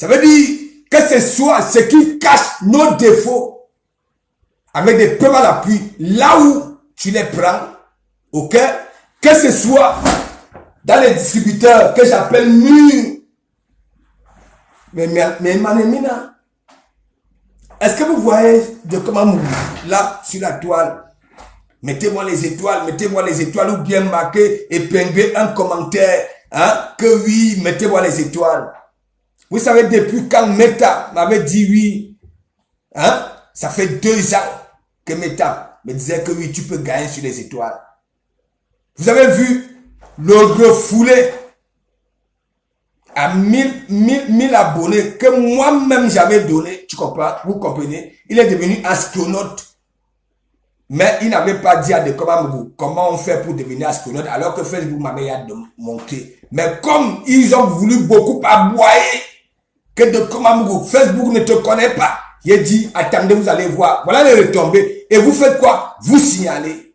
Ça veut dire que ce soit ce qui cache nos défauts avec des preuves à l'appui, là où tu les prends, ok? Que ce soit dans les distributeurs que j'appelle mûrs. Mais Manemina, est-ce que vous voyez de comment là sur la toile? Mettez-moi les étoiles ou bien marquez, épinglez un commentaire, hein, que oui, mettez-moi les étoiles. Vous savez, depuis quand Meta m'avait dit oui, hein, ça fait 2 ans que Meta me disait que oui, tu peux gagner sur les étoiles. Vous avez vu le refoulé à 1000 abonnés que moi-même j'avais donné, tu comprends, vous comprenez, il est devenu astronaute. Mais il n'avait pas dit à de comment on fait pour devenir astronaute alors que Facebook m'avait montré. Mais comme ils ont voulu beaucoup aboyer que de comment Facebook ne te connaît pas, j'ai dit attendez, vous allez voir. Voilà les retombées. Et vous faites quoi? Vous signalez.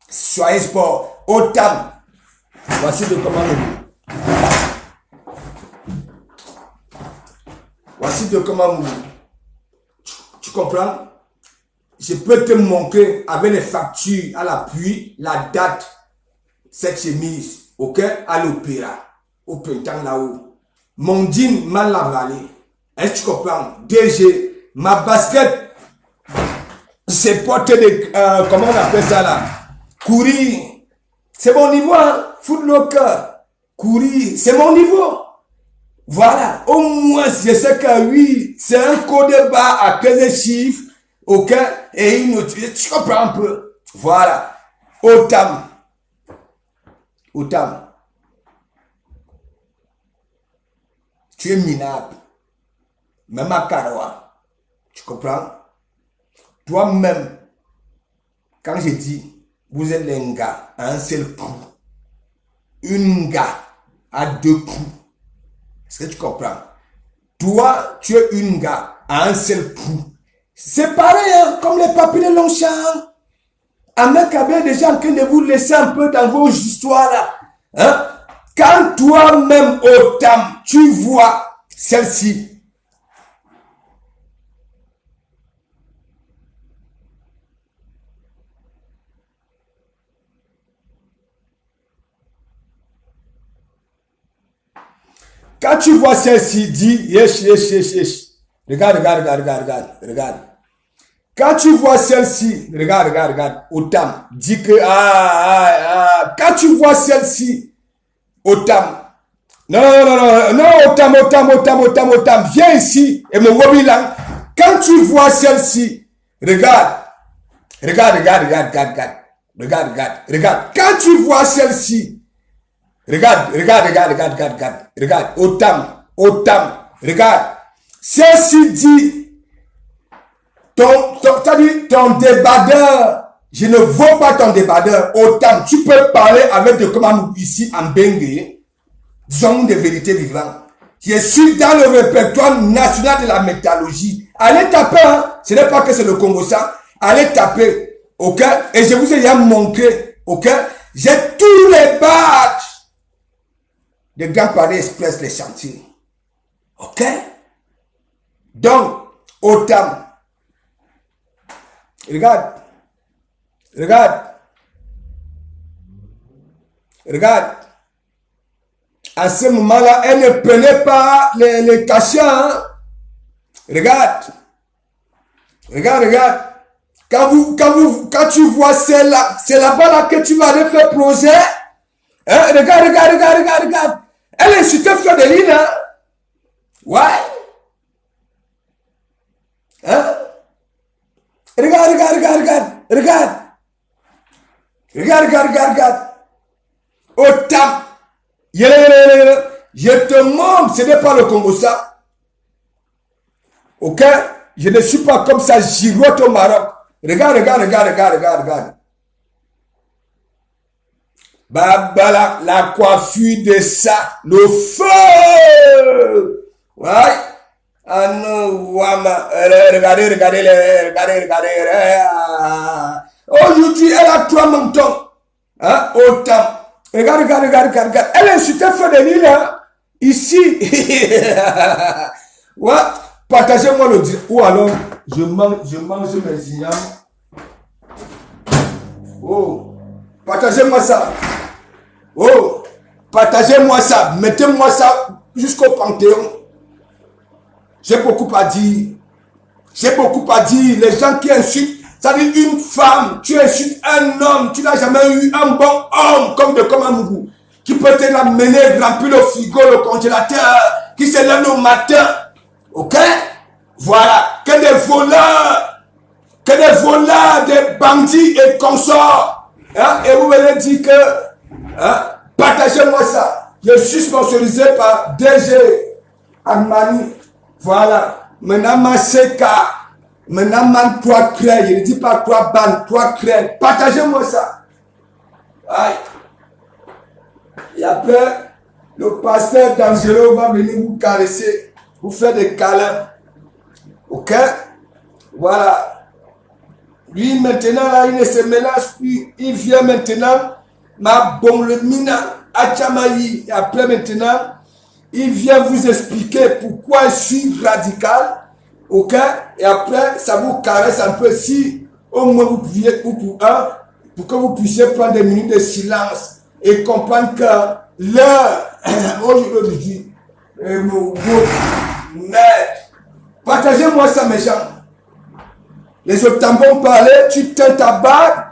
Soyez sport. Otam. Voici de comment Voici de comment tu comprends? Je peux te montrer avec les factures à l'appui, la date, cette chemise, ok, à l'opéra, au printemps là-haut. Mon jean mal avalé. Est-ce que tu comprends? DG, ma basket, c'est porter des, comment on appelle ça là? Courir. C'est mon niveau, hein? Footlocker. Courir, c'est mon niveau. Voilà. Au moins, je sais que oui, c'est un code barre à 15 chiffres. Ok, et une autre, tu comprends un peu. Voilà. Otam. Tu es minable. Même à Karawa. Tu comprends? Toi-même, quand je dis, vous êtes un gars à un seul coup. Une gars à 2 coups. Est-ce que tu comprends? Toi, tu es une gars à un seul coup. C'est pareil, hein, comme les papiers de Longchamp. Ahmed Kabir est déjà en train de vous laisser un peu dans vos histoires là. Hein? Quand toi-même, Otam, tu vois celle-ci. Quand tu vois celle-ci, dis, yes. Regarde. Quand tu vois celle-ci, regarde, Otam, dis que, quand tu vois celle-ci, Otam, non, Otam, viens ici, et me wobilang. Quand tu vois celle-ci, regarde. Quand tu vois celle-ci, regarde, Otam, regarde. Celle-ci dit, ton débardeur, je ne vaux pas ton débardeur. Autant, tu peux parler avec de comment ici en Bengue, disons de vérité vivante. Je suis dans le répertoire national de la métallurgie. Allez taper, hein. Ce n'est pas que c'est le Congo ça. Allez taper, ok? Et je vous ai déjà montré, ok? J'ai tous les badges de Grand Paris Express, les chantiers. Ok? Donc, Otam, regarde. À ce moment-là, elle ne prenait pas les cachets. Hein? Regarde. Quand tu vois celle-là, c'est là-bas là que tu vas aller faire projet. Hein? Regarde. Elle est sur tes fleurs de l'île. Hein? Ouais. Hein? Regarde. Otam. Je te montre, ce n'est pas le Congo ça. Ok? Je ne suis pas comme ça, gigote au Maroc. Regarde. Babala, la coiffure de ça, le feu. Ouais. Ah non, Wama, regardez. Aujourd'hui, elle a 3 mentons. Hein, autant. Regarde. Elle est sur tes feux de l'île, hein. Ici, ouais, partagez-moi le direct. Ou alors, je mange mes ignames. Oh, partagez-moi ça. Oh, partagez-moi ça. Mettez-moi ça jusqu'au Panthéon. J'ai beaucoup à dire. J'ai beaucoup à dire. Les gens qui insultent, ça dit une femme, tu insultes un homme, tu n'as jamais eu un bon homme comme de Komamougou, qui peut te l'amener, remplir le frigo, le congélateur, qui se lève le matin. Ok? Voilà. Que des voleurs, des bandits et consorts. Hein? Et vous venez dire que, hein? Partagez-moi ça. Je suis sponsorisé par DG Armani. Voilà. Maintenant, ma CK. Maintenant, man, toi, crée. Je ne dis pas toi, ban, toi, crée. Partagez-moi ça. Aïe. Et après, le pasteur D'Angelo va venir vous caresser, vous faire des câlins. Ok? Voilà. Lui, maintenant, là, il ne se mélange plus. Il vient maintenant, ma bon le mina, Achamayi. Et après, maintenant, il vient vous expliquer pourquoi je suis radical. Ok? Et après, ça vous caresse un peu. Si au moins vous pouviez, pour que vous puissiez prendre des minutes de silence et comprendre que l'heure, aujourd'hui, partagez-moi ça, mes gens. Les autres vont parler, tu tiens ta bague,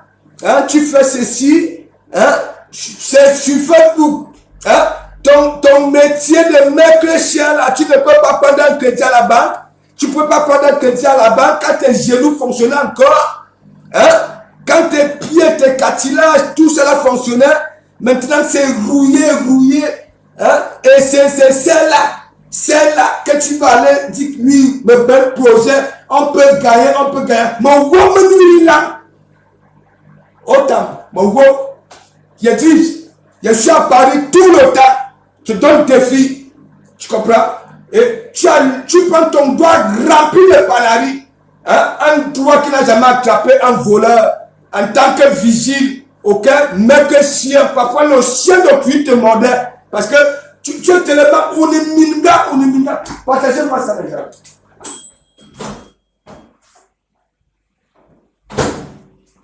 hein, tu fais ceci, hein, c'est sur Facebook, hein, ton métier de maître chien là, tu ne peux pas prendre un crédit à la banque, tu ne peux pas prendre un crédit à la banque quand tes genoux fonctionnent encore, hein, quand tes pieds, tes cartilages, tout cela fonctionnait, maintenant c'est rouillé, hein, et c'est celle-là que tu vas aller dire, oui, le bel projet, on peut gagner. Mon woman là, autant, mon woman, je suis à Paris tout le temps, je donne des filles, tu comprends? Et tu prends ton doigt rempli de panaris, hein? Un doigt qui n'a jamais attrapé un voleur, en tant que vigile, ok? Mais que chien, parfois le chien de pluie te mordait, parce que tu es tellement uniminga. Partagez-moi ça, les gens.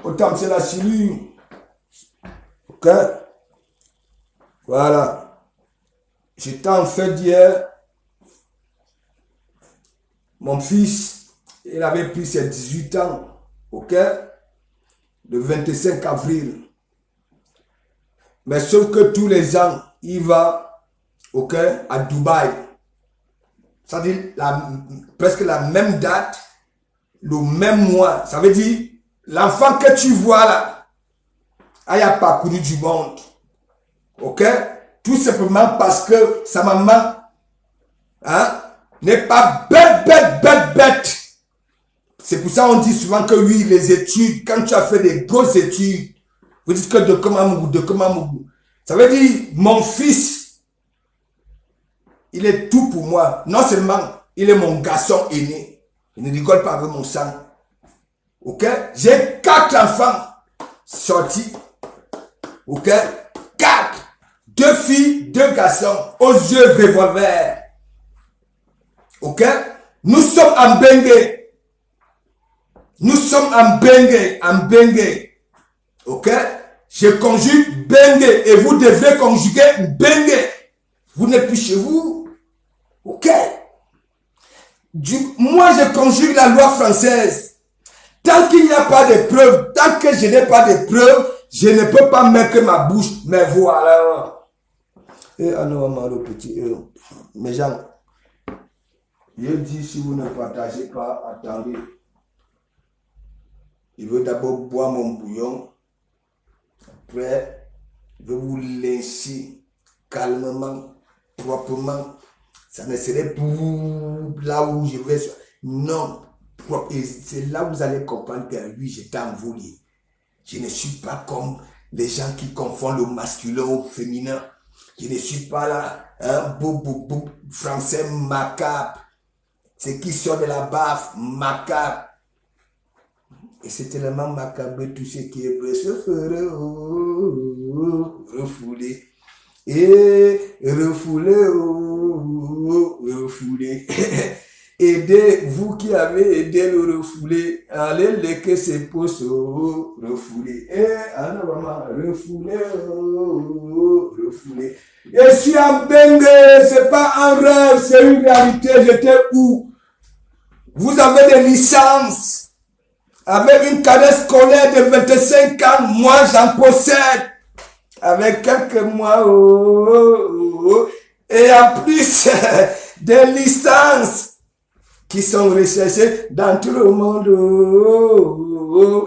Autant c'est la cellule. Ok? Voilà. J'étais en fait d'hier. Mon fils, il avait pris ses 18 ans. Ok? Le 25 avril. Mais sauf que tous les ans, il va, ok, à Dubaï. Ça veut dire presque la même date, le même mois. Ça veut dire, l'enfant que tu vois là, il a parcouru du monde. Ok? Tout simplement parce que sa maman, hein, n'est pas bête. C'est pour ça qu'on dit souvent que oui, les études, quand tu as fait des grosses études, vous dites que de Komamougou. Ça veut dire, mon fils, il est tout pour moi. Non seulement, il est mon garçon aîné. Il ne rigole pas avec mon sang. Ok? J'ai 4 enfants sortis. Ok? 4. 2 filles, 2 garçons, aux yeux revolver. Ok? Nous sommes en Bengue. En Bengue. Ok? Je conjugue Bengue et vous devez conjuguer Bengue. Vous n'êtes plus chez vous. Ok? Moi, je conjugue la loi française. Tant qu'il n'y a pas de preuves, tant que je n'ai pas de preuves, je ne peux pas mettre ma bouche. Mais voilà. Et alors, le petit, mes gens, je dis, si vous ne partagez pas, attendez. Je veux d'abord boire mon bouillon. Après, je vais vous laisser calmement, proprement. Ça ne serait pour là où je vais. Non. Et c'est là où vous allez comprendre que lui, j'étais envolé. Je ne suis pas comme les gens qui confondent le masculin au féminin. Je ne suis pas là, un beau français macabre. C'est qui sort de la baffe, macabre. Et c'est tellement macabre, tout ce qui est vrai se ferait refoulé. Et refoulez, refoulez. Aidez, vous qui avez aidé le refoulé, allez léquer ses pouces, refoulez. Et maman, refoulez, refoulez. Je suis en Bengue, c'est pas un rêve, c'est une réalité. J'étais où? Vous avez des licences. Avec une cadette scolaire de 25 ans, moi j'en possède. Avec quelques mois, et en plus des licences qui sont recherchées dans tout le monde,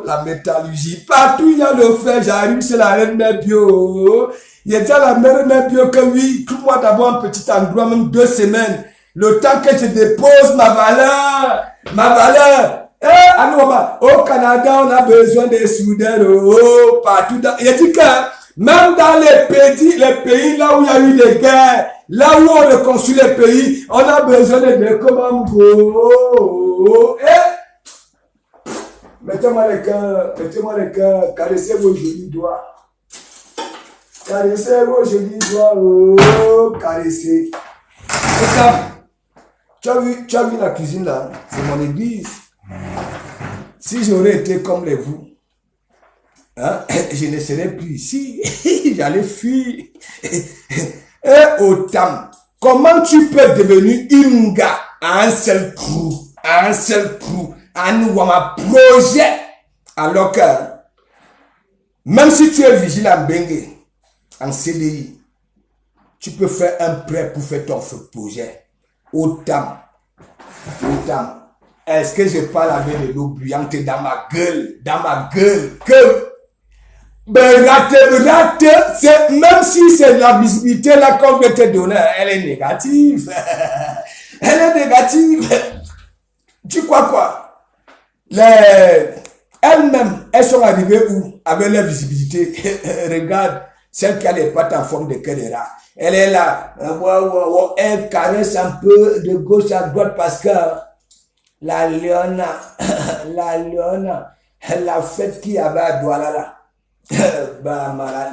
la métallurgie, partout il y a le fer, j'arrive chez la reine mère bio, il y a déjà la mère bio que oui, tout moi d'abord un petit endroit, même 2 semaines, le temps que je dépose ma valeur, au Canada, on a besoin des soudeurs, partout. Il a dit que même dans les pays là où il y a eu des guerres, là où on reconstruit les pays, on a besoin de commandos. Mettez-moi le cœur, caressez vos jolis doigts. Caressez vos jolis doigts, caressez. Tu as vu la cuisine là, c'est mon église. Si j'aurais été comme les vous, hein, je ne serais plus ici. J'allais fuir. Et autant, comment tu peux devenir une gars à un seul coup, à un projet, alors que, même si tu es vigilant Bengue, en CDI, tu peux faire un prêt pour faire ton projet. Autant. Est-ce que je parle avec de l'eau bruyante dans ma gueule, que rate, même si c'est la visibilité là qu'on veut te donner, elle est négative. Tu crois quoi? Elles-mêmes, elles sont arrivées où? Avec la visibilité. Regarde, celle qui a les pattes en forme de caméra. Elle est là. Elle caresse un peu de gauche à droite parce que la Léona, la fête qu'il y avait à Douala là.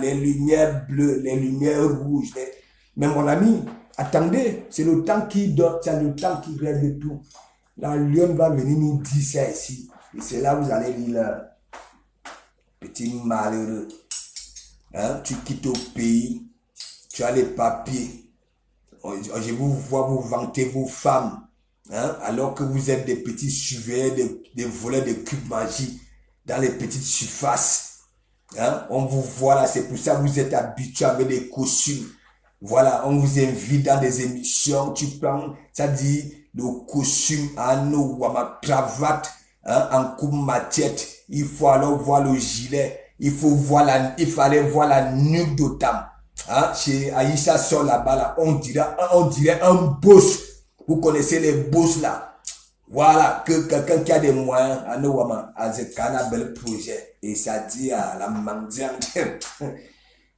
Les lumières bleues, les lumières rouges. Mais mon ami, attendez, c'est le temps qui dort, c'est le temps qui règle tout. La lionne va venir nous dire ça ici. Et c'est là où vous allez lire, petit malheureux. Hein, tu quittes au pays, tu as les papiers. Je vous vois vous vanter vos femmes. Hein, alors que vous êtes des petits surveillants, des voleurs de cubes magiques dans les petites surfaces. Hein, on vous voit là, c'est pour ça que vous êtes habitués avec des costumes. Voilà, on vous invite dans des émissions, tu prends, ça dit, le costume à nos ou à ma cravate, hein, en coupe matiette. Il faut alors voir le gilet, il fallait voir la nuque d'Otam. Hein, chez Aïcha sur là-bas, là, on dirait un boss. Vous connaissez les boss là. Voilà, que quelqu'un qui a des moyens, à nous, à Zekana, bel projet. Et ça dit à la mendiante.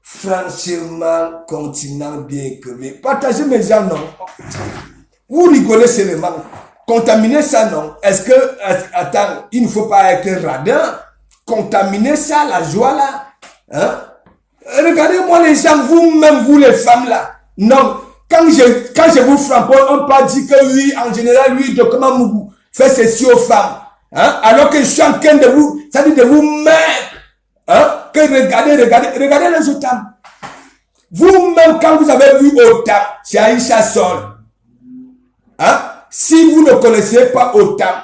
Franchement, continent bien crevé. Partagez mes gens, non? Vous rigolez seulement. Contaminer ça, non? Est-ce que, attends, il ne faut pas être radin? Contaminer ça, la joie là? Hein? Regardez-moi les gens, vous-même, vous les femmes là. Non. Quand je vous frappe, on peut dire que oui, en général, lui, comment Mougou fait ceci aux femmes. Hein? Alors que je suis en train de vous, ça dit de vous mettre. Hein? Que regardez les Otam. Vous-même, quand vous avez vu Otam, c'est Aïcha Sol. Hein? Si vous ne connaissez pas Otam,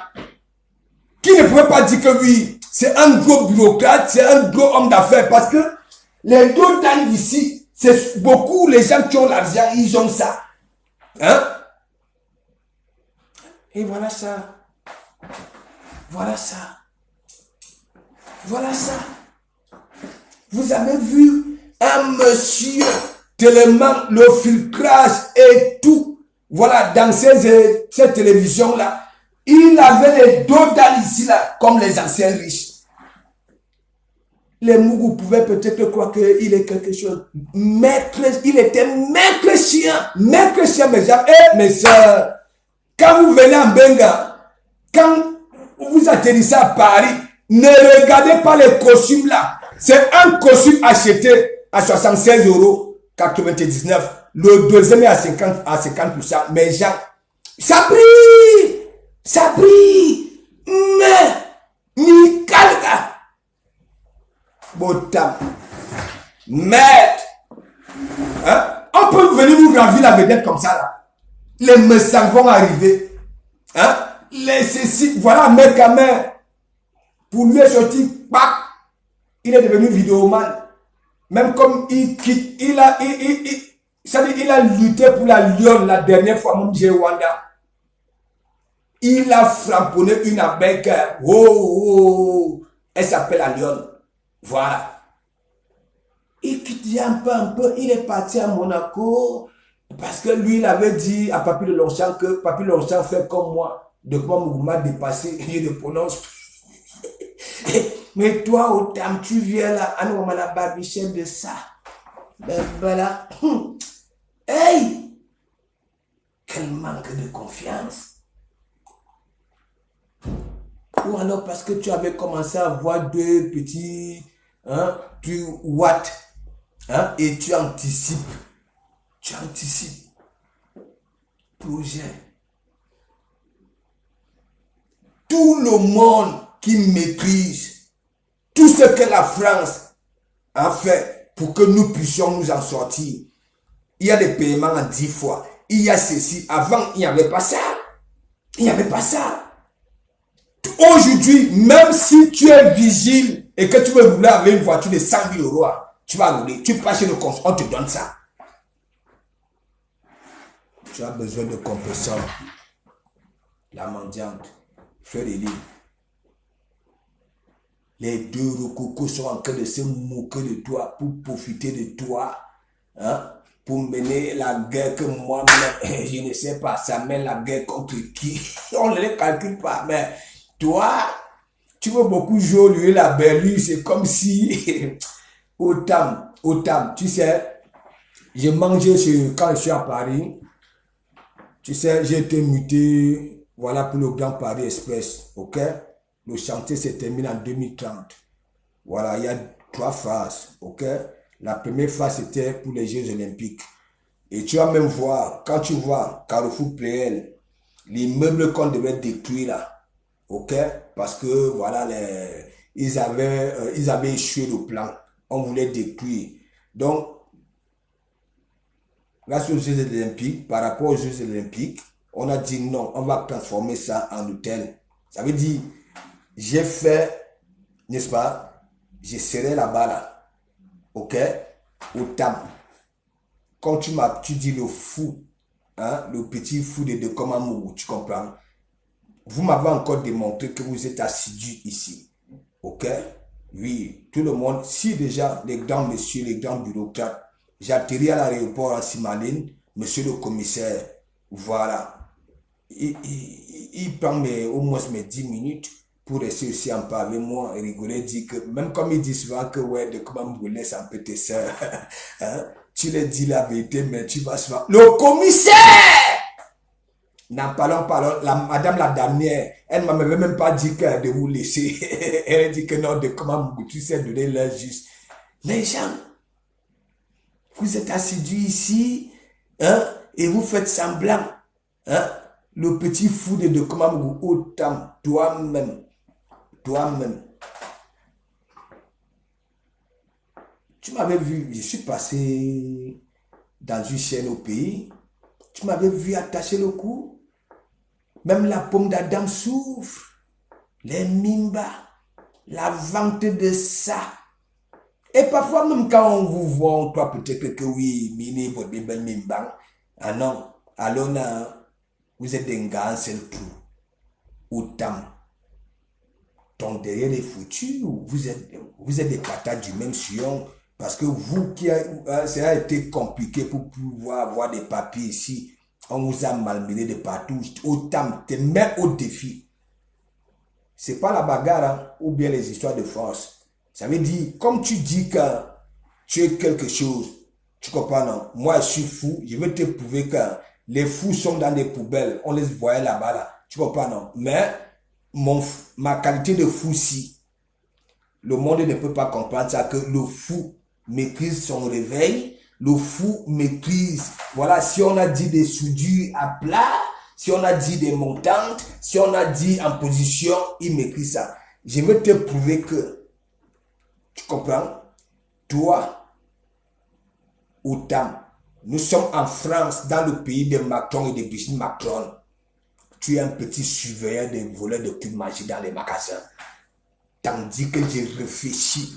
qui ne pouvait pas dire que oui, c'est un gros bureaucrate, c'est un gros homme d'affaires, parce que les deux temps d'ici, c'est beaucoup les gens qui ont l'argent, ils ont ça. Hein? Et voilà ça. Voilà ça. Voilà ça. Vous avez vu un monsieur, tellement le filtrage et tout, voilà, dans cette télévision-là, il avait les deux dalles ici, là, comme les anciens riches. Les Mougou pouvaient peut-être croire qu'il est quelque chose. Maître, il était maître chien, mes gens. Et mes soeurs, quand vous venez en Benga, quand vous atterrissez à Paris, ne regardez pas les costumes là. C'est un costume acheté à 76 €. 99. Le deuxième est à 50%. Mais Jean, ça brille. Ça brille. Mais, Nikalka. Botam. Merde. Hein? On peut venir nous ravir la vedette comme ça là. Les messages vont arriver. Hein? Les ceci, voilà, mec à main. Pour lui est sorti, bac. Il est devenu vidéoman. Même comme il quitte, il a lutté pour la lionne la dernière fois, mon Dieu, Wanda. Il a framponné une abeille. Oh, elle s'appelle la lionne. Voilà. Il quitte un peu, il est parti à Monaco. Parce que lui, il avait dit à Papy de Longchamp que Papy de Longchamp fait comme moi. De quoi Mougouma dépassé, il le prononce. Mais toi, Otam, tu viens là, à nous, la barbichette de ça. Ben voilà. Hey! Quel manque de confiance. Ou alors parce que tu avais commencé à voir deux petits, hein, tu what, hein, et tu anticipes. Tu anticipes. Projet. Tout le monde qui maîtrise tout ce que la France a fait pour que nous puissions nous en sortir. Il y a des paiements en 10 fois. Il y a ceci. Avant, il n'y avait pas ça. Il n'y avait pas ça. Aujourd'hui, même si tu es vigile et que tu veux rouler avec une voiture de 100 000 euros, tu vas rouler. Tu passes chez le conseil, on te donne ça. Tu as besoin de compresseur. La mendiante. Frère Elie. Les deux rococos sont en train de se moquer de toi pour profiter de toi. Hein? Pour mener la guerre que moi-même, je ne sais pas, ça mène la guerre contre qui. On ne les calcule pas. Mais toi, tu veux beaucoup jouer la belle, c'est comme si... Autant, tu sais, j'ai mangé quand je suis à Paris. Tu sais, j'ai été muté, voilà, pour le Grand Paris Express, ok? Le chantier se termine en 2030. Voilà, il y a 3 phases, ok? La première phase, c'était pour les Jeux Olympiques. Et tu vas même voir, quand tu vois Carrefour Pléel, l'immeuble qu'on devait détruire là, ok? Parce que, voilà, ils avaient échoué le plan. On voulait détruire. Donc, grâce aux Jeux Olympiques, par rapport aux Jeux Olympiques, on a dit non, on va transformer ça en hôtel. Ça veut dire, j'ai fait, n'est-ce pas, j'ai serré là-bas là, ok, au tam. Quand tu dis le fou, hein, le petit fou de Komamougou, tu comprends? Vous m'avez encore démontré que vous êtes assidu ici, ok? Oui, tout le monde, si déjà les grands messieurs, les grands bureaucrates, j'atterris à l'aéroport à Simaline, monsieur le commissaire, voilà, il prend au moins mes 10 minutes pour rester aussi en parler avec moi et rigoler, dire que, même comme il dit souvent que, ouais, de comment me laisse un peu tes soeurs, hein, tu leur dis la vérité, mais tu vas souvent. Le commissaire! N'en parlons pas, madame la dernière, elle ne m'avait même pas dit de vous laisser. Elle a dit que non, de comment tu sais donner l'heure juste. Les gens, vous êtes assidus ici, hein, et vous faites semblant, hein, le petit fou de comment autant, toi-même. Tu m'avais vu, je suis passé dans une chaîne au pays, tu m'avais vu attacher le cou. Même la pomme d'Adam souffre. Les mimbas. La vente de ça. Et parfois, même quand on vous voit, on croit peut-être que oui, mini, votre bébé mimba. Ah non. Alors, vous êtes un gars, c'est le tout. Autant. Donc, derrière les foutus, vous êtes des patates du même sillon. Parce que vous ça a été compliqué pour pouvoir avoir des papiers ici. On vous a malmené de partout. Autant te mets au défi. C'est pas la bagarre, hein, ou bien les histoires de force. Ça veut dire, comme tu dis que tu es quelque chose, tu comprends, non? Moi, je suis fou. Je veux te prouver que les fous sont dans des poubelles. On les voyait là-bas, là. Tu comprends, non? Mais ma qualité de fou, si. Le monde ne peut pas comprendre ça, que le fou maîtrise son réveil, le fou maîtrise. Voilà, si on a dit des soudures à plat, si on a dit des montantes, si on a dit en position, il maîtrise ça. Je veux te prouver que, tu comprends, toi, Outam, nous sommes en France, dans le pays de Macron et de Brigitte Macron. Tu es un petit surveillant des voleurs de cul magie dans les magasins. Tandis que j'ai réfléchi,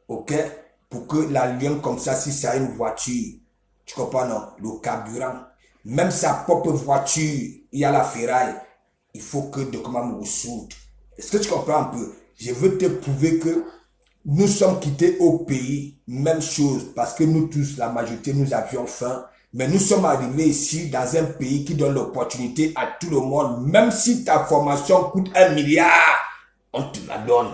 ok, pour que la lion comme ça, si ça a une voiture, tu comprends non, le carburant, même sa propre voiture, il y a la ferraille, il faut que de comment me soude. Est-ce que tu comprends un peu? Je veux te prouver que nous sommes quittés au pays, même chose, parce que nous tous, la majorité, nous avions faim. Mais nous sommes arrivés ici dans un pays qui donne l'opportunité à tout le monde. Même si ta formation coûte 1 milliard, on te la donne.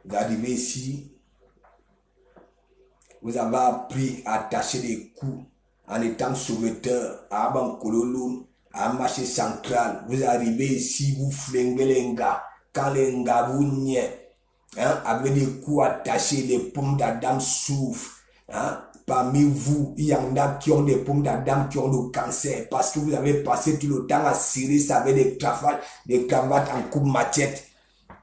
Vous arrivez ici, vous avez appris à attacher les coups en étant sauveteur à Abankololo, à marché central. Vous arrivez ici, vous flinguez les gars. Quand les gars vous niais, hein, avec des coups attachés, les pommes d'Adam souffrent. Hein. Parmi vous, il y en a qui ont des pommes d'Adam qui ont le cancer parce que vous avez passé tout le temps à cirer ça avec des cravates en coupe machette.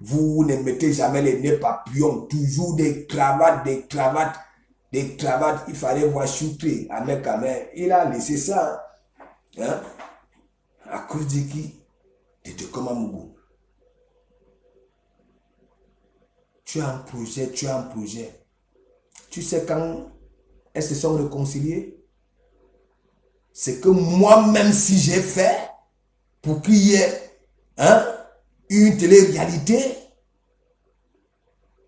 Vous ne mettez jamais les nez papillons, toujours des cravates. Il fallait voir shooter avec Amen. Il a laissé ça. Hein? À cause de qui? De Tokomamougou. Tu as un projet. Tu sais quand elles se sont réconciliées? C'est que moi-même, si j'ai fait pour qu'il y ait une télé-réalité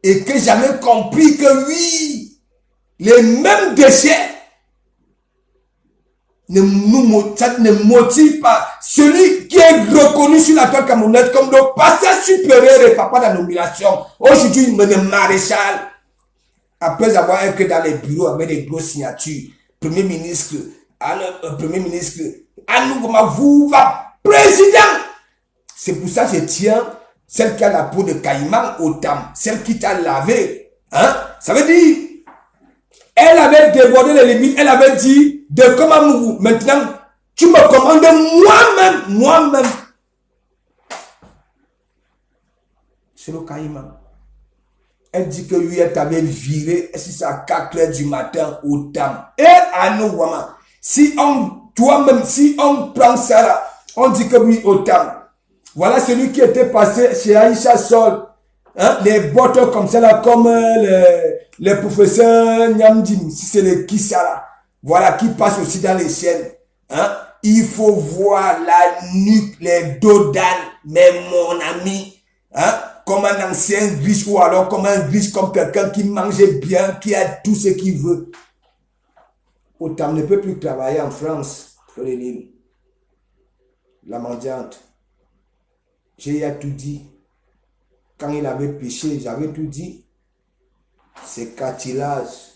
et que j'avais compris que oui, les mêmes déchets ne motivent pas celui qui est reconnu sur la toile camerounaise comme le pasteur supérieur et papa de la nomination. Aujourd'hui, il me maréchal. Après avoir été dans les bureaux avec des grosses signatures, Premier ministre, Anougouma, vous va président. C'est pour ça que je tiens celle qui a la peau de caïman au tam, celle qui t'a lavé. Hein? Ça veut dire, elle avait débordé les limites, elle avait dit, de Komamougou, maintenant, tu me commandes moi-même. C'est le caïman. Elle dit que lui, elle t'avait viré, si c'est à 4 heures du matin au tam. Et à nous, si on prend ça là, on dit que oui, au tam. Voilà celui qui était passé chez Aïcha Sol. Hein, les bottes comme ça là, comme les professeurs Nyamdim, si c'est les Kissa là. Voilà, qui passe aussi dans les chaînes. Hein, il faut voir la nuque, les dos d'âne, mais mon ami, hein, comme un ancien riche ou alors comme un riche, comme quelqu'un qui mangeait bien, qui a tout ce qu'il veut. Autant ne peut plus travailler en France, Fréline. La mendiante. J'ai tout dit. Quand il avait péché, j'avais tout dit. C'est cartilage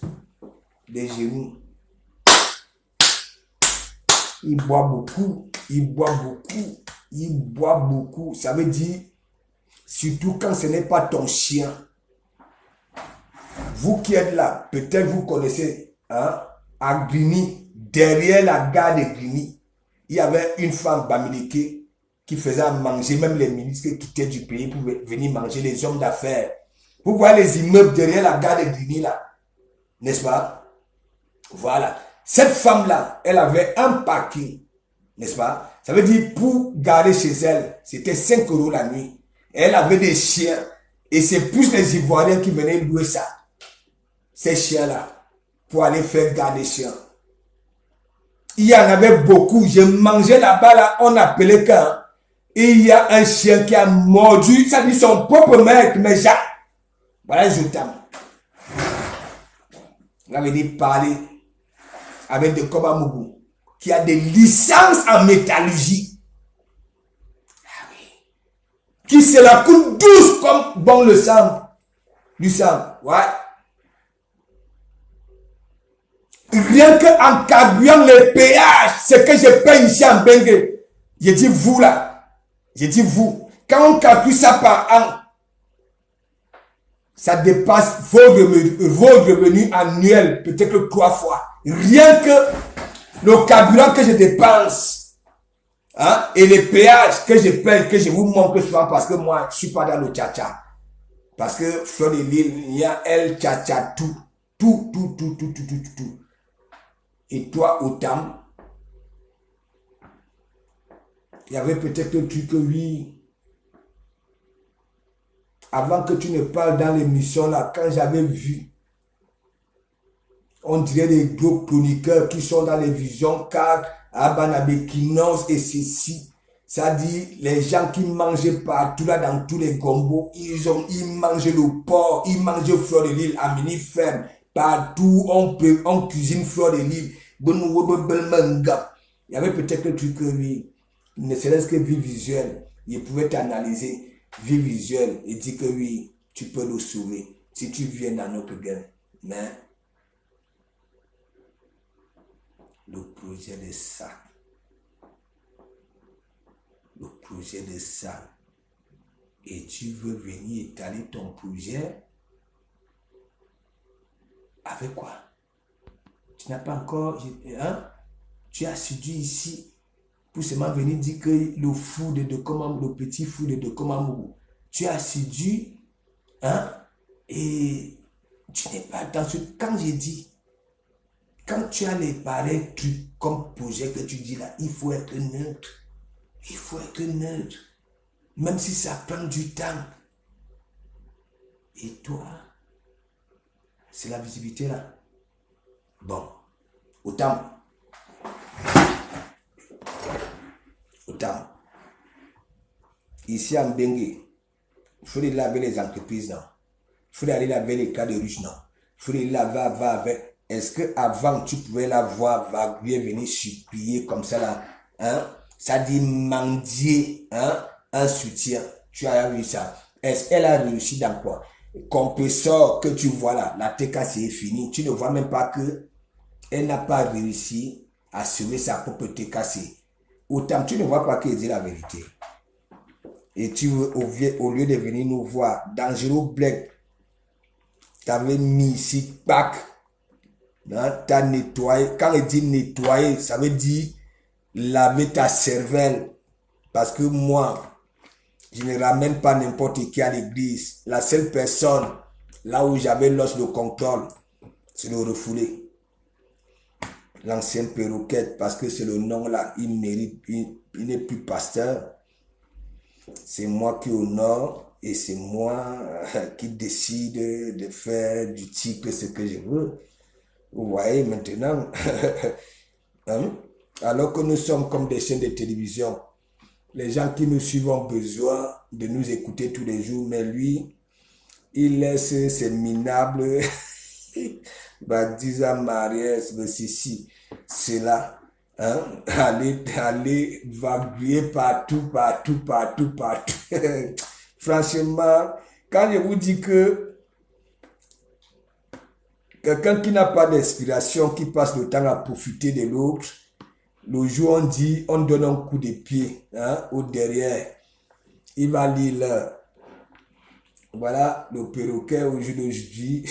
des genoux. Il boit beaucoup. Ça veut dire, surtout quand ce n'est pas ton chien. Vous qui êtes là, peut-être vous connaissez, hein, à Grigny, derrière la gare de Grigny, il y avait une femme Bamileke qui faisait manger même les ministres qui quittaient du pays pour venir manger, les hommes d'affaires. Vous voyez les immeubles derrière la gare de Grigny là, n'est-ce pas? Voilà. Cette femme-là, elle avait un parking, n'est-ce pas? Ça veut dire pour garer chez elle, c'était 5 € la nuit. Elle avait des chiens et c'est plus les Ivoiriens qui venaient louer ça. Ces chiens-là, pour aller faire garder chiens. Il y en avait beaucoup. Je mangeais là-bas, là, on appelait quand. Et il y a un chien qui a mordu, ça dit son propre maître, mais Jacques. Voilà, je t'aime. On avait dit parler avec de Kobamougou, qui a des licences en métallurgie. Ah oui. Qui se la coule douce comme bon le sang. Du sang, ouais. Rien qu'en carburant les péages, ce que je paye ici en Bengue. Je dis vous là. Je dis vous. Quand on calcule ça par an, ça dépasse vos revenus annuels, peut-être 3 fois. Rien que le carburant que je dépense, hein, et les péages que je paye, que je vous montre souvent parce que moi, je suis pas dans le tcha-tcha. Parce que Fleur de Lille, il y a elle tcha-tcha tout. Tout. Et toi, autant, il y avait peut-être un truc que oui, avant que tu ne parles dans l'émission là, quand j'avais vu, on dirait des gros chroniqueurs qui sont dans les visions 4, Abanabe, Kinos et ceci. Ça dit, les gens qui mangeaient partout là, dans tous les gombos, ils mangent le porc, ils mangent Fleur de Lille, à mini ferme. Partout, on cuisine Fleur de Lille. Il y avait peut-être un truc que oui, ne serait-ce que vie visuelle, il pouvait t'analyser, vie visuelle, et dire que oui, tu peux le sauver si tu viens dans notre game. Mais le projet de ça, et tu veux venir étaler ton projet avec quoi? Tu n'as pas encore, hein? Tu as assidu ici pour seulement venir dire que le fou de Komamou, le petit fou de Komamou, tu as assidu, hein? Et tu n'es pas dans ce... Quand j'ai dit, quand tu as les pareils trucs comme projet que tu dis là, il faut être neutre. Il faut être neutre. Même si ça prend du temps. Et toi, c'est la visibilité là. Bon, autant. Ici en Bengue, il faut aller laver les entreprises, non? Il faut aller laver les cas de riches, non? Il faut aller laver avec. Est-ce que avant tu pouvais la voir vaguer venir supplier comme ça là, hein? Ça dit mendier, hein? Un soutien. Tu as vu ça? Est-ce qu'elle a réussi dans quoi? Compresseur que tu vois là, la TK c'est fini. Tu ne vois même pas que elle n'a pas réussi à sauver sa propre TKC. Autant tu ne vois pas qu'elle dit la vérité. Et tu veux, au lieu de venir nous voir, Dangereux Black, tu avais mis ici, pack, tu as nettoyé. Quand elle dit nettoyer, ça veut dire laver ta cervelle. Parce que moi, je ne ramène pas n'importe qui à l'église. La seule personne, là où j'avais l'os de contrôle, c'est le refoulé. L'ancien perroquette, parce que c'est le nom là, il mérite, il n'est plus pasteur. C'est moi qui honore et c'est moi qui décide de faire du type ce que je veux. Vous voyez maintenant, hein? Alors que nous sommes comme des chaînes de télévision, les gens qui nous suivent ont besoin de nous écouter tous les jours, mais lui, il laisse ses minables, Badiza Mariès, ceci, cela, hein, aller vaguer partout. Franchement, quand je vous dis que quelqu'un qui n'a pas d'inspiration, qui passe le temps à profiter de l'autre, le jour on dit, on donne un coup de pied, hein, au derrière, il va lire l'heure. Voilà le perroquet au jour d'aujourd'hui.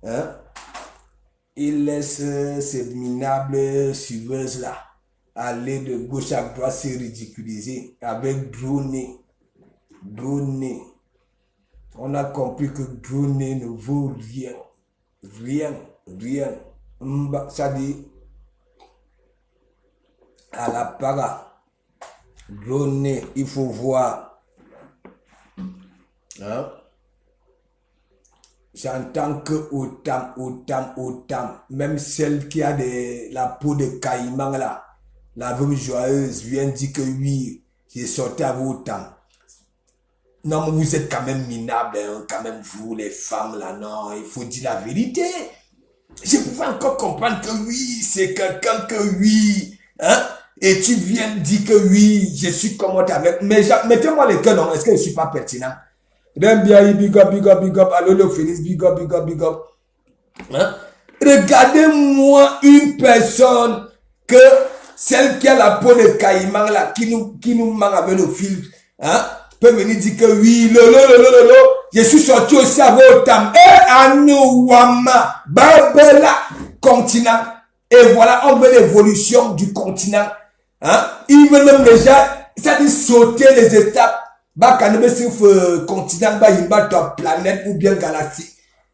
Hein? Il laisse ces minables suiveuses là aller de gauche à droite se ridiculiser avec drone. On a compris que drone ne vaut rien. Ça dit à la para. Drone, il faut voir. Hein? J'entends que autant, même celle qui a la peau de caïman là, la veuve joyeuse vient dire que oui, j'ai sorti à vous autant. Non, mais vous êtes quand même minables, hein, quand même vous les femmes là, non, il faut dire la vérité. Je pouvais encore comprendre que oui, c'est quelqu'un que oui, hein, et tu viens dire que oui, je suis commode avec, mais mettez-moi les cœurs, non, est-ce que je suis pas pertinent? Rembiaï, big up, allô le Phoenix, big up. Hein? Regardez-moi une personne que celle qui a la peau de caïman là, qui nous manque avec le fil, hein, peut venir dire que oui, je suis sorti aussi avec Otam. Et Anouama, Babela, continent. Et voilà, on veut l'évolution du continent. Hein? Ils veulent même déjà, c'est-à-dire sauter les étapes. Bah, quand même, si continent, bah, il bat ta planète ou bien galaxie.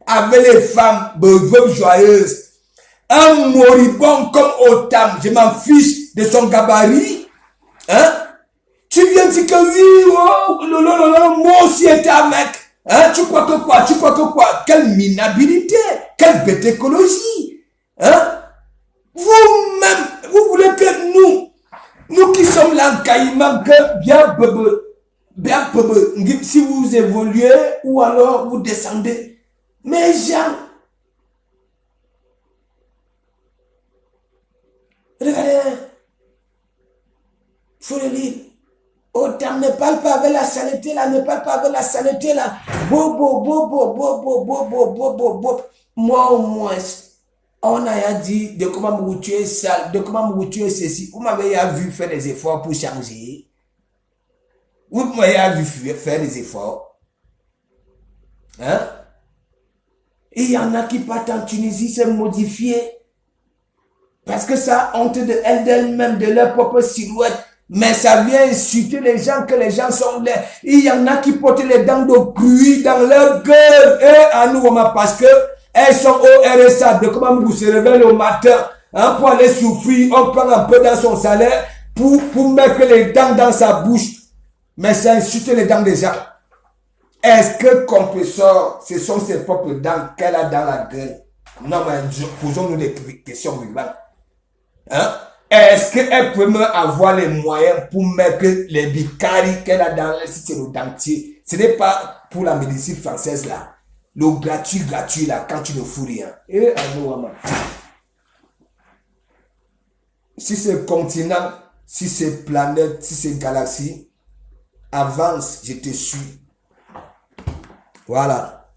Avec les femmes, joyeuses. Un moribond comme Otam, je m'en fiche de son gabarit. Hein? Tu viens dire que oui, oh, moi aussi j'étais avec. Hein? Tu crois que quoi? Tu crois que quoi? Quelle minabilité, quelle bête écologie. Hein? Vous-même, vous voulez que nous qui sommes là en Caïman, que bien si vous évoluez ou alors vous descendez. Mais gens, regardez, faut le lire. Otam, ne parle pas avec la saleté là, ne parle pas avec la saleté là. Moi au moins, on a dit de comment vous tuer sale, de comment vous tuer ceci. Vous m'avez vu faire des efforts pour changer. Vous m'avez vu faire des efforts. Hein? Il y en a qui partent en Tunisie se modifier. Parce que ça honte d'elles-mêmes, de leur propre silhouette. Mais ça vient insulter les gens, que les gens sont là. Il y en a qui portent les dents de bruit dans leur gueule. Et à nous, parce que elles sont au RSA. De comment vous se réveillez au matin, hein, pour aller souffrir, on prend un peu dans son salaire pour mettre les dents dans sa bouche. Mais ça insulte les dents des gens. Est-ce que compresseur, ce sont ses propres dents qu'elle a dans la gueule? Non, mais posons-nous des questions vivantes. Hein? Est-ce qu'elle peut même avoir les moyens pour mettre les bicaries qu'elle a dans le dentier? Ce n'est pas pour la médecine française là. Le gratuit là, quand tu ne fous rien. Et si c'est continent, si c'est planète, si c'est galaxie, avance, je te suis. Voilà.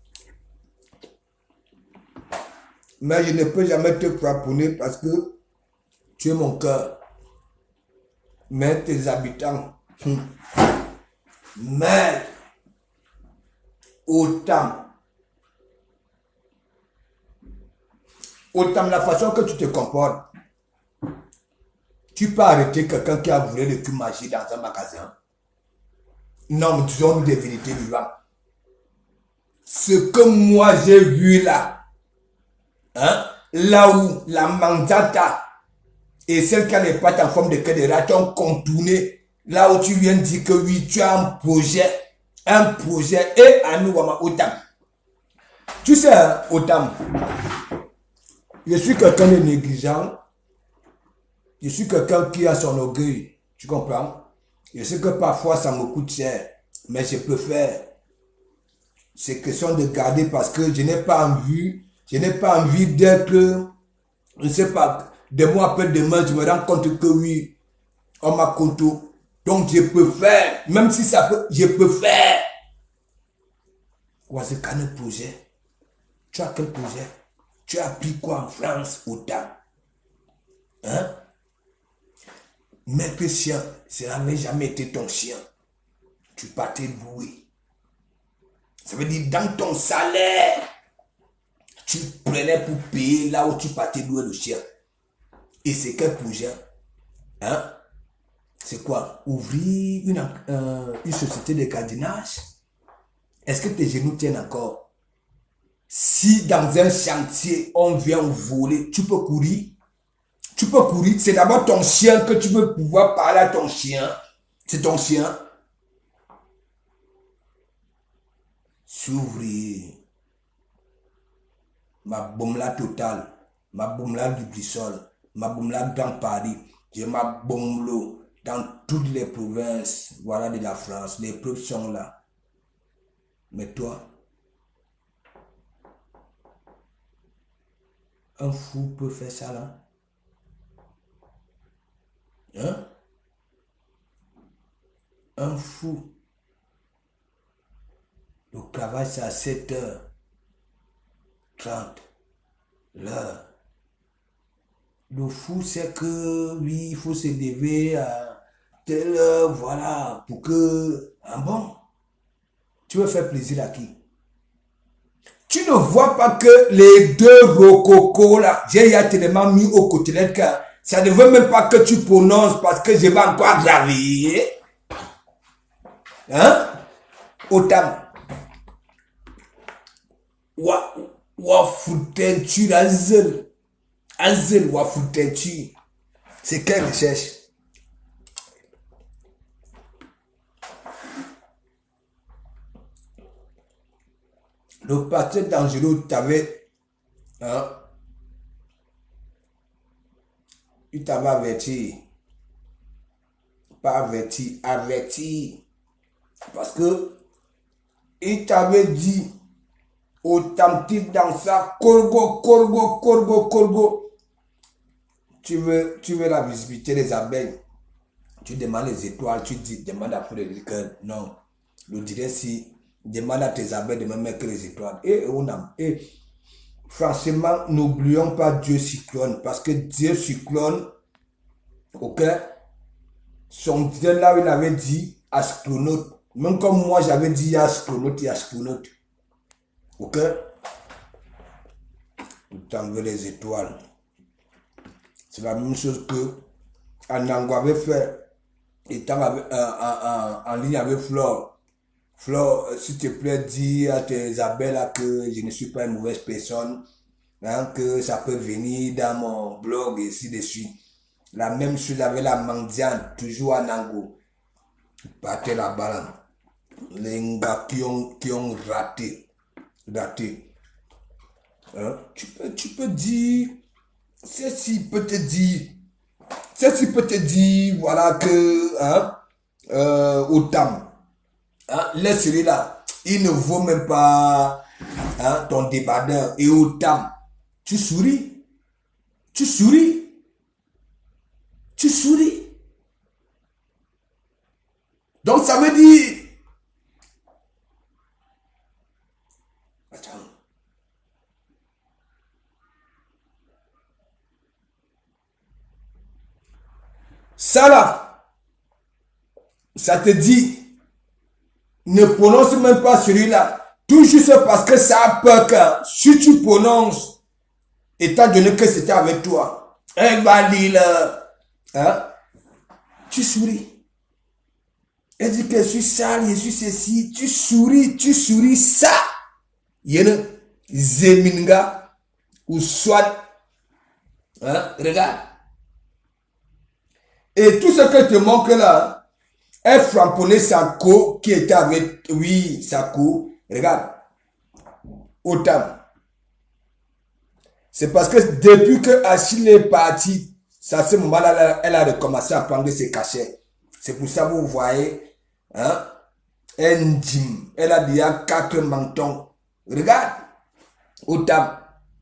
Mais je ne peux jamais te frapponner parce que tu es mon cœur. Mais tes habitants. Mais Otam, la façon que tu te comportes, tu peux arrêter quelqu'un qui a voulu le cul magique dans un magasin. Non, mais disons des vérités vivantes. Ce que moi j'ai vu là, hein, là où la manzata et celle qui a les pattes en forme de queue de raton contourné, là où tu viens de dire que oui, tu as un projet et à nous, Otam. Tu sais, Otam, je suis quelqu'un de négligent, je suis quelqu'un qui a son orgueil, tu comprends? Je sais que parfois ça me coûte cher, mais je peux faire. C'est question de garder parce que je n'ai pas envie d'être, je ne sais pas, de moi après demain, je me rends compte que oui, on m'a compté. Donc je peux faire, même si ça peut, je peux faire. Quoi, c'est quel projet? Tu as quel projet? Tu as appris quoi en France, Otam? Hein? Maître chien, ça n'avait jamais été ton chien. Tu partais louer. Ça veut dire dans ton salaire, tu prenais pour payer là où tu partais louer le chien. Et c'est quel projet? Hein? C'est quoi? Ouvrir une société de gardiennage? Est-ce que tes genoux tiennent encore? Si dans un chantier, on vient voler, tu peux courir? Tu peux courir. C'est d'abord ton chien que tu veux pouvoir parler à ton chien. C'est ton chien. S'ouvrir. Ma bombe-là totale. Ma bombe-là du Brissol. Ma bombe-là dans Paris. J'ai ma bombe dans toutes les provinces, voilà, de la France. Les preuves sont là. Mais toi, un fou peut faire ça là? Hein? Un fou. Le travail c'est à 7h30. L'heure. Le fou c'est que oui, il faut se lever à telle heure, voilà, pour que... Ah bon? Tu veux faire plaisir à qui? Tu ne vois pas que les deux rococo là, j'ai tellement mis au côté que ça ne veut même pas que tu prononces parce que je vais encore aggraver. Hein? Autant. Wa foutenture azel. Azel wa foutenture. C'est quelle recherche? Le pasteur dangereux t'avait, hein, il t'avait averti, pas averti, averti, parce que il t'avait dit, authentique dans ça, corgo, tu veux la visibilité des abeilles, tu demandes les étoiles, tu dis, demande à Frédéric, non, le dirait si, demande à tes abeilles de me mettre que les étoiles, et franchement, n'oublions pas Dieu cyclone, parce que Dieu cyclone, ok, son Dieu là où il avait dit astronaute, même comme moi j'avais dit astronaute et astronaute, ok, tu t'envoies les étoiles. C'est la même chose que Anango avait fait, étant en ligne avec Flore. Flore, s'il te plaît, dis à tes abeilles là que je ne suis pas une mauvaise personne, hein, que ça peut venir dans mon blog et ainsi de suite. La même chose avec la mendiante, toujours à Nango. Partez là-bas. Les gars qui ont raté. Hein? Tu peux dire, ceci peut te dire, voilà que, hein, autant. Hein, laisse celui-là. Il ne vaut même pas, hein, ton débardeur. Et autant. Tu souris. Donc ça veut dire, attends, ça là, ça te dit, ne prononce même pas celui-là, tout juste parce que ça a peur que si tu prononces, étant donné que c'était avec toi, elle va lire, hein, tu souris. Elle dit que je suis sale, je suis ceci, tu souris ça. Il y a une zeminga ou soit, hein, regarde. Et tout ce que te manque là, elle frapponnait sa co qui était avec, oui, sa co, regarde, autant. C'est parce que depuis que Achille est parti, c'est à ce moment-là, elle a recommencé à prendre ses cachets. C'est pour ça que vous voyez, hein, elle a déjà 4 mentons. Regarde, autant.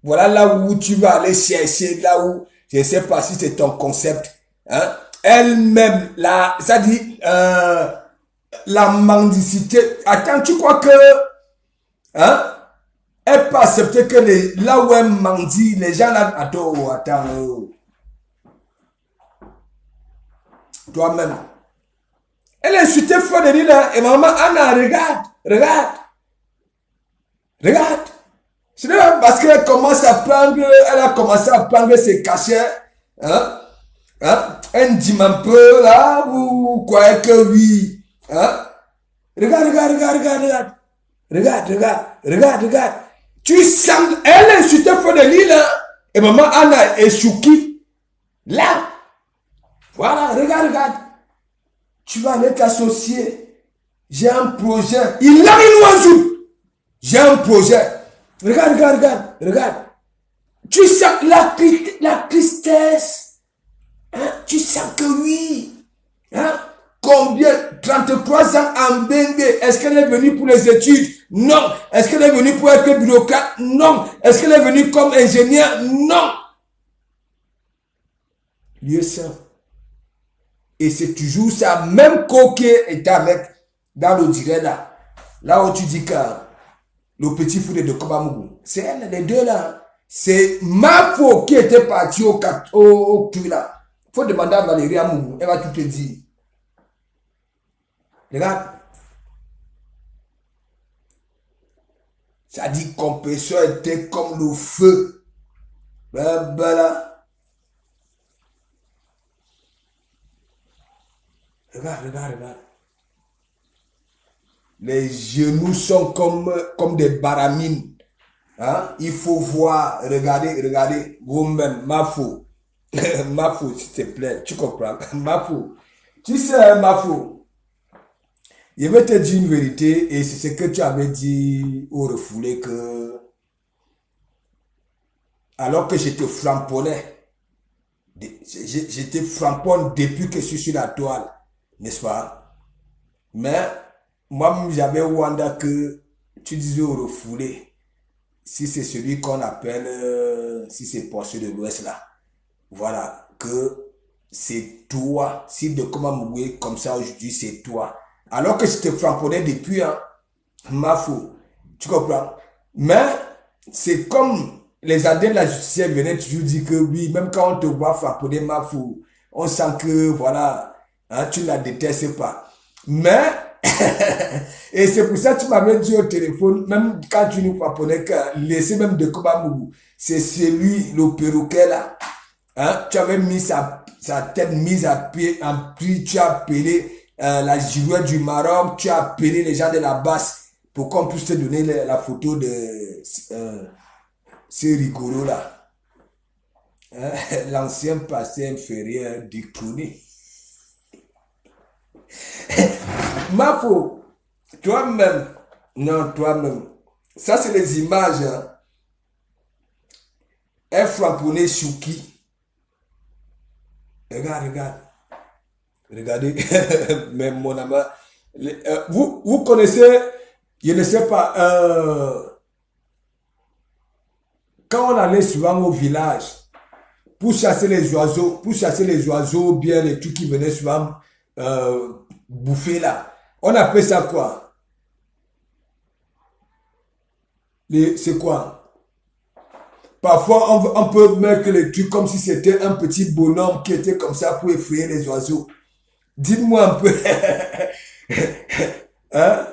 Voilà là où tu vas aller chercher, là où, je ne sais pas si c'est ton concept, hein. Elle-même, là, ça dit, la mendicité. Attends, tu crois que, hein, elle peut accepter que là où elle mendie, les gens là, attends, toi-même. Elle a insulté Frédéric là, et maman, Anna, regarde. C'est parce qu'elle a commencé à prendre ses cachets, hein, un dit un peu là, vous croyez que oui, hein, regarde. Tu sens, elle a insulté Frédéric là, et maman Anna est chouki, là, voilà, regarde. Tu vas aller t'associer. J'ai un projet. Il a une oiseau. J'ai un projet. Regarde. Tu sens la tristesse. Hein? Tu sens que oui. Hein? Combien? 33 ans en Bengue. Est-ce qu'elle est venue pour les études? Non. Est-ce qu'elle est venue pour être bureaucrate? Non. Est-ce qu'elle est venue comme ingénieur? Non. Lieu saint. Et c'est toujours ça, même coquet est avec, dans le direct là. Là où tu dis que le petit fou de Kobamougou, c'est elle, les deux là. C'est Mafo qui était parti au cul là. Il faut demander à Valérie Amougou, elle va tout te dire. Regarde. Ça dit compresseur était comme le feu. Ben, là. Regarde. Les genoux sont comme des baramines. Hein? Il faut voir, regardez, vous-même, Mafou. Mafou, s'il te plaît, tu comprends? Mafou. Tu sais, Mafou, je vais te dire une vérité et c'est ce que tu avais dit au refoulé que alors que j'étais framponnais, j'étais framponne depuis que je suis sur la toile, n'est-ce pas? Mais moi, j'avais Wanda que tu disais au refoulé, si c'est celui qu'on appelle, si c'est Porsche de l'Ouest là, voilà, que c'est toi, si de comment mourir comme ça aujourd'hui, c'est toi. Alors que je te frapponnais depuis, hein, Mafou, tu comprends? Mais c'est comme les adeptes de la justice venaient toujours dire que oui, même quand on te voit frapponner Mafou, on sent que voilà, hein, tu ne la détestes pas. Mais, et c'est pour ça que tu m'avais dit au téléphone, même quand tu nous frapponnais, que laissez même de Kobamougou, c'est celui, le perroquet là, hein, tu avais mis sa tête mise à pied, en pluie, tu as appelé la girouette du Maroc, tu as appelé les gens de la basse pour qu'on puisse te donner la photo de ce rigolo là. Hein, l'ancien passé inférieur du Clooney. Mafo, toi-même, non, toi-même, ça c'est les images, hein. Un frapponné Chouki. Regardez, mais mon ami, vous connaissez, je ne sais pas, quand on allait souvent au village, pour chasser les oiseaux, bien les trucs qui venaient souvent bouffer là, on appelle ça quoi? C'est quoi? Parfois, on peut mettre les trucs comme si c'était un petit bonhomme qui était comme ça pour effrayer les oiseaux. Dites-moi un peu. Hein?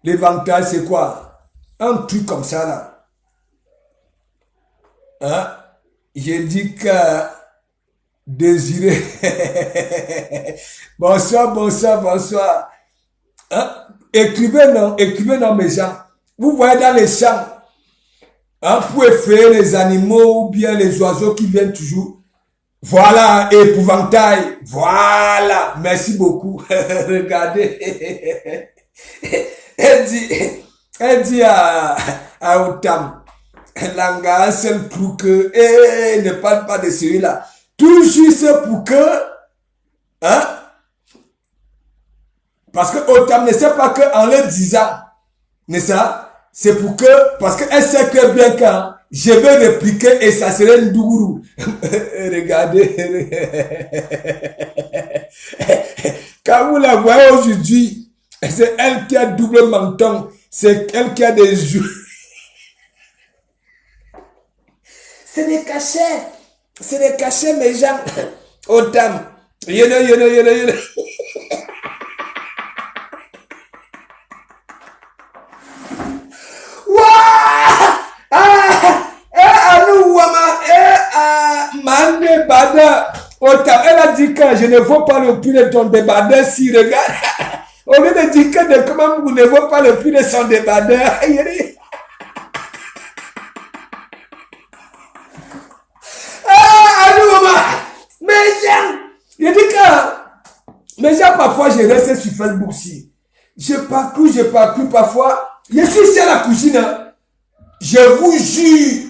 L'éventail, c'est quoi? Un truc comme ça, là. Hein? J'ai dit que Désiré. Bonsoir. Hein? Écrivez non, mes gens. Vous voyez dans les champs, hein, pour effrayer les animaux ou bien les oiseaux qui viennent toujours. Voilà, épouvantail. Voilà, merci beaucoup. Regardez. Elle dit à Otam, Langa, c'est pour que, ne parle pas de celui-là. Toujours c'est pour que, hein, parce que Otam ne sait pas qu'en le disant, n'est-ce pas? C'est pour que, parce qu'elle sait que bien quand je vais répliquer et ça serait Ndouguru. Regardez. Quand vous la voyez aujourd'hui, c'est elle qui a double menton. C'est elle qui a des joues. C'est des cachets, mes gens. Autant. Yélo. Elle a dit que je ne veux pas le prix de ton débardeur si regarde. Au lieu de dire que de comment vous ne veux pas le prix de son débardeur. Je dis que mes gens parfois je reste sur Facebook aussi. Je parcours parfois. Je suis ici à la cuisine. Je vous jure,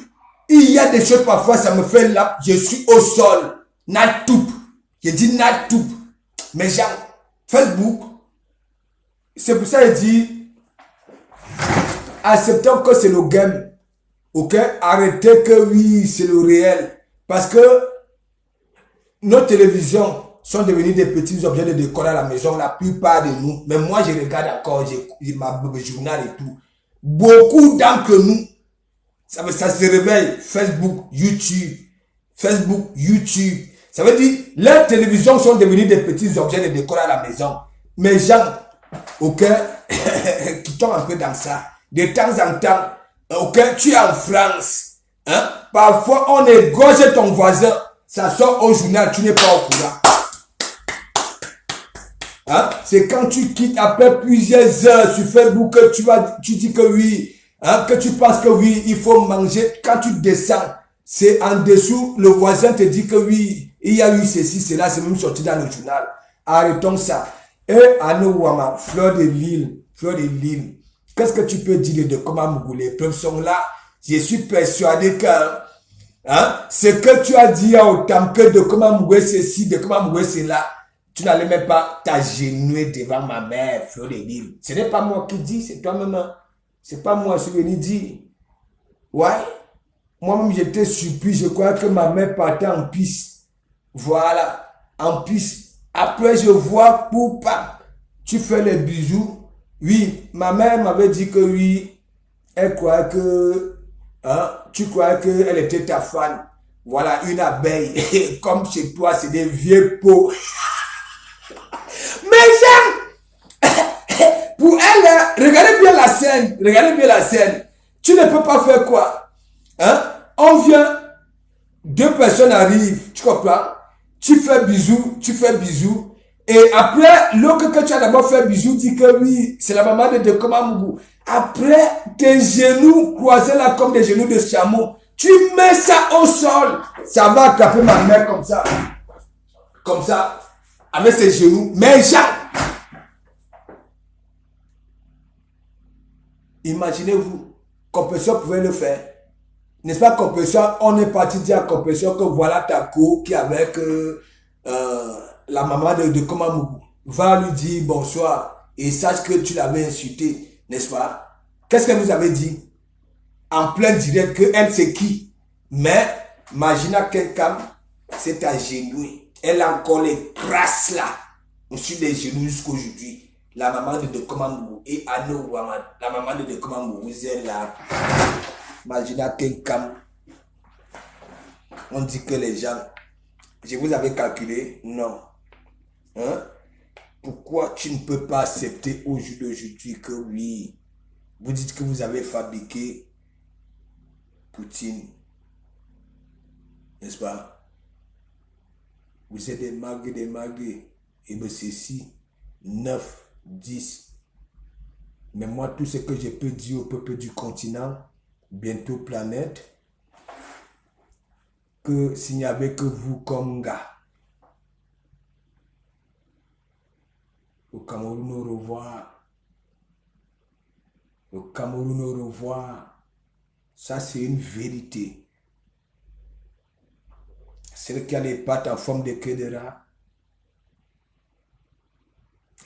il y a des choses parfois ça me fait là. Je suis au sol. Natoup. Je dis Natoup. Mes gens, Facebook, c'est pour ça que je dis, acceptons que c'est le game. Ok? Arrêtez que oui, c'est le réel. Parce que nos télévisions sont devenues des petits objets de décor à la maison, la plupart de nous. Mais moi, je regarde encore, j'ai ma journal et tout. Beaucoup d'entre nous, ça se réveille. Facebook, YouTube. Ça veut dire, les télévisions sont devenues des petits objets de décor à la maison. Mais gens, ok, qui tombent un peu dans ça. de temps en temps, ok, tu es en France, hein, parfois on égorge ton voisin, ça sort au journal, tu n'es pas au courant. Hein? C'est quand tu quittes après plusieurs heures sur Facebook que tu dis que oui, hein, que tu penses que oui, il faut manger. Quand tu descends, c'est en dessous, le voisin te dit que oui, il y a eu ceci, cela, c'est même sorti dans le journal. Arrêtons ça. Et Anouama, Fleur de Lille, qu'est-ce que tu peux dire de comment Mougou? Les preuves sont là. Je suis persuadé que hein, ce que tu as dit au temple de comment Mougou ceci, de comment Mougou c'est là, tu n'allais même pas t'agenouiller devant ma mère, Fleur de Lille. Ce n'est pas moi qui dis, c'est toi-même. C'est pas moi, je suis venu dire. Ouais. Moi-même, j'étais surpris. Je crois que ma mère partait en piste. Voilà. En piste. Après, je vois, poupa, tu fais les bisous. Oui, ma mère m'avait dit que oui, elle croyait que, hein, tu croyais qu'elle était ta fan. Voilà, une abeille. Comme chez toi, c'est des vieux pots. Mais j'aime. Pour elle, regardez bien la scène. Tu ne peux pas faire quoi? Hein? On vient, deux personnes arrivent, tu comprends? Tu fais bisous. Et après, l'autre que tu as d'abord fait bisous dit que oui, c'est la maman de Komamougou. Après, tes genoux croisés là comme des genoux de chameau, tu mets ça au sol. Ça va attraper ma mère comme ça. Comme ça, avec ses genoux. Mais Jacques, imaginez-vous, Compulsion pouvait le faire. N'est-ce pas, Compulsion? On est parti dire à Compulsion que voilà ta co qui est avec la maman de Komamougou. Va lui dire bonsoir et sache que tu l'avais insulté, n'est-ce pas? Qu'est-ce qu'elle nous avait dit? En plein direct que elle c'est qui? Mais, Magina Kenkam s'est agenouillée. Elle a encore les traces là, sur les genoux jusqu'aujourd'hui. La maman de Komamougou et Anno Ouamad, la maman de Komamougou, elle là. Magina Kenkam. On dit que les gens, je vous avais calculé, non. Hein? Pourquoi tu ne peux pas accepter au jour d'aujourd'hui que oui, vous dites que vous avez fabriqué Poutine, n'est-ce pas? Vous êtes des magues, et bien ceci, 9, 10. Mais moi, tout ce que je peux dire au peuple du continent, bientôt planète, que s'il n'y avait que vous comme gars, au Cameroun au revoir. Au Cameroun au revoir. Ça, c'est une vérité. Celle qui a les pattes en forme de queue de rat,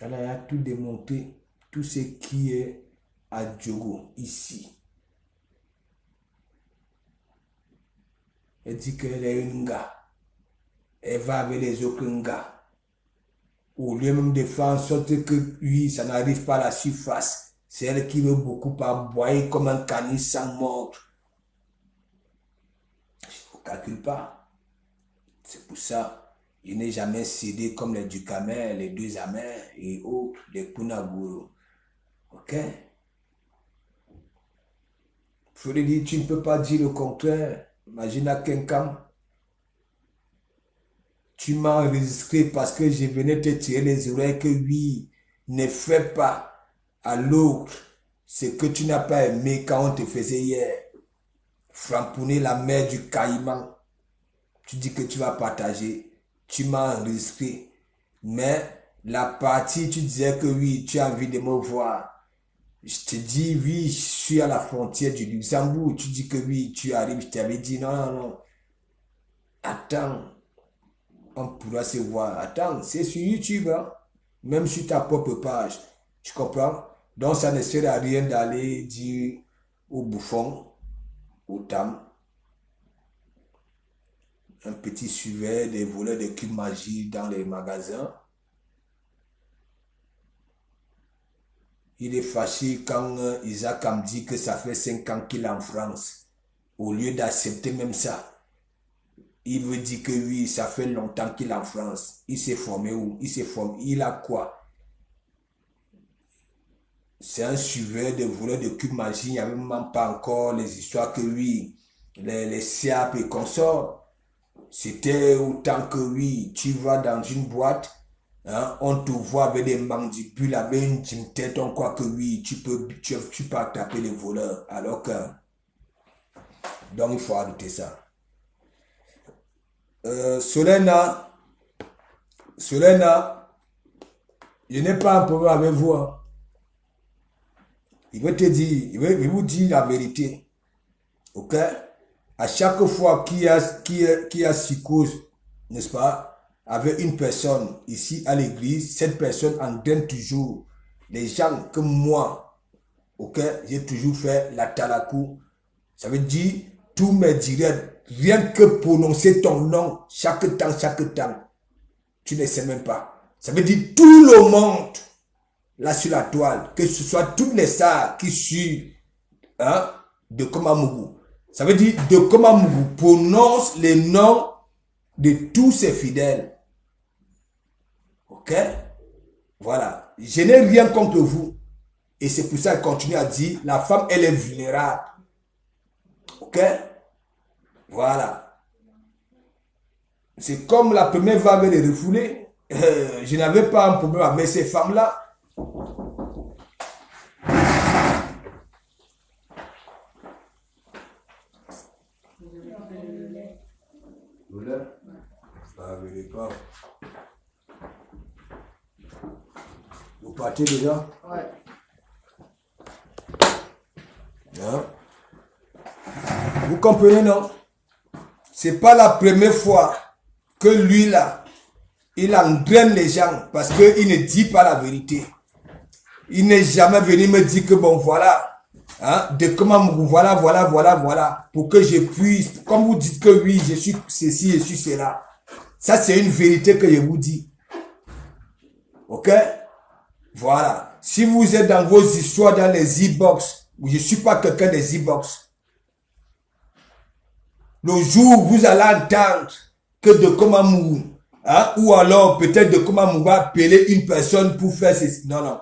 elle a tout démonté. Tout ce qui est à Diogo, ici. Elle dit qu'elle est une gars. Elle va avec les autres gars. Au lieu même de faire en sorte que, oui, ça n'arrive pas à la surface. C'est elle qui veut beaucoup aboyer comme un canis sans mordre. Je ne calcule pas. C'est pour ça, il n'est jamais cédé comme les Ducamel, les deux amers et autres, les Kunaguru. Ok? Je lui dis, tu ne peux pas dire le contraire. Imagine à Kenkam. Tu m'as enregistré parce que je venais te tirer les oreilles que oui, ne fais pas à l'autre ce que tu n'as pas aimé quand on te faisait hier. Framponner la mer du Caïman. Tu dis que tu vas partager. Tu m'as enregistré. Mais la partie, tu disais que oui, tu as envie de me voir. Je te dis oui, je suis à la frontière du Luxembourg. Tu dis que oui, tu arrives. Je t'avais dit non. Attends. On pourra se voir. Attends, c'est sur YouTube, hein? Même sur ta propre page. Tu comprends? Donc, ça ne sert à rien d'aller dire au bouffon, au tam, un petit suiveur des voleurs de cubes magie dans les magasins. Il est fâché quand Isaac me dit que ça fait 5 ans qu'il est en France. Au lieu d'accepter même ça. Il veut dire que oui, ça fait longtemps qu'il est en France. Il s'est formé où? Il a quoi? c'est un suiveur de voleurs de cube magie. Il n'y avait même pas encore les histoires que oui, les SIAP et consorts. C'était autant que oui, tu vas dans une boîte, hein, on te voit avec des mandibules, avec une tête, on croit que oui, tu peux attraper les voleurs. Alors que, donc il faut arrêter ça. Solena, je n'ai pas un problème avec vous. Hein. Il veut te dire, il veut vous dire la vérité. Ok? À chaque fois qu'il y a psychose, n'est-ce pas, avec une personne ici à l'église, cette personne entraîne toujours les gens que moi, ok, j'ai toujours fait la talakou. Ça veut dire, tous mes directs, rien que prononcer ton nom, chaque temps, tu ne sais même pas. Ça veut dire tout le monde, là sur la toile, que ce soit toutes les stars qui suivent, hein, de Komamougou. Ça veut dire de Komamougou prononce les noms de tous ses fidèles. Ok? Voilà. Je n'ai rien contre vous. Et c'est pour ça qu'il continue à dire, la femme, elle est vulnérable. Ok? Voilà. C'est comme la première vague des refoulés. Je n'avais pas un problème avec ces femmes-là. Pas. Vous partez déjà? Ouais. Hein? Vous comprenez, non? C'est pas la première fois que lui, là, il entraîne les gens parce qu'il ne dit pas la vérité. Il n'est jamais venu me dire que bon, voilà, hein, de comment, voilà, pour que je puisse, comme vous dites que oui, je suis ceci, je suis cela. Ça, c'est une vérité que je vous dis. Ok? Voilà. Si vous êtes dans vos histoires, dans les e-box, je ne suis pas quelqu'un des e-box. Le jour où vous allez entendre que de Komamou, hein, ou alors peut-être de Komamou va appeler une personne pour faire ceci. Non.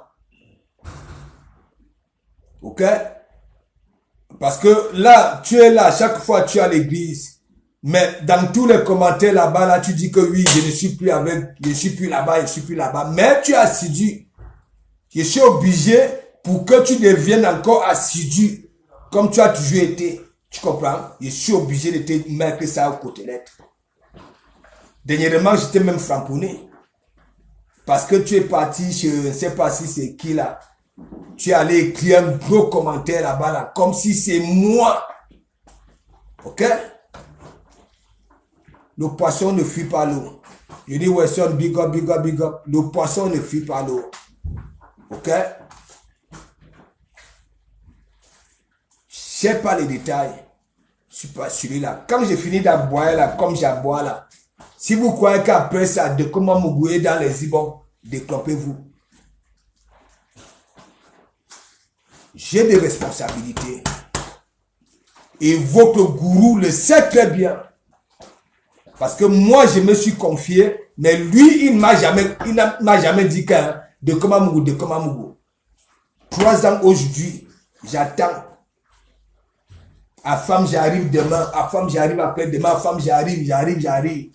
Ok? Parce que là, tu es là, chaque fois tu es à l'église. Mais dans tous les commentaires là-bas, là, tu dis que oui, je ne suis plus là-bas. Mais tu es assidu. Je suis obligé pour que tu deviennes encore assidu, comme tu as toujours été. Tu comprends? Je suis obligé de te mettre ça aux côtelettes. Dernièrement, j'étais même framponné. Parce que tu es parti, je ne sais pas si c'est qui là. Tu es allé écrire un gros commentaire là-bas, là, comme si c'est moi. Ok? Le poisson ne fuit pas l'eau. Je dis, Wesson, big up. Le poisson ne fuit pas l'eau. Ok? Je sais pas les détails. Je suis pas celui-là. Quand j'ai fini d'aboyer là, comme j'aboie là, si vous croyez qu'après ça, de comment me bouiller dans les ibons, déclopez-vous. J'ai des responsabilités. Et votre gourou le sait très bien. Parce que moi, je me suis confié, mais lui, il ne m'a jamais dit qu'un de Komamougou. 3 ans aujourd'hui, j'attends. À femme, j'arrive demain. À femme, j'arrive après-demain. À femme, j'arrive.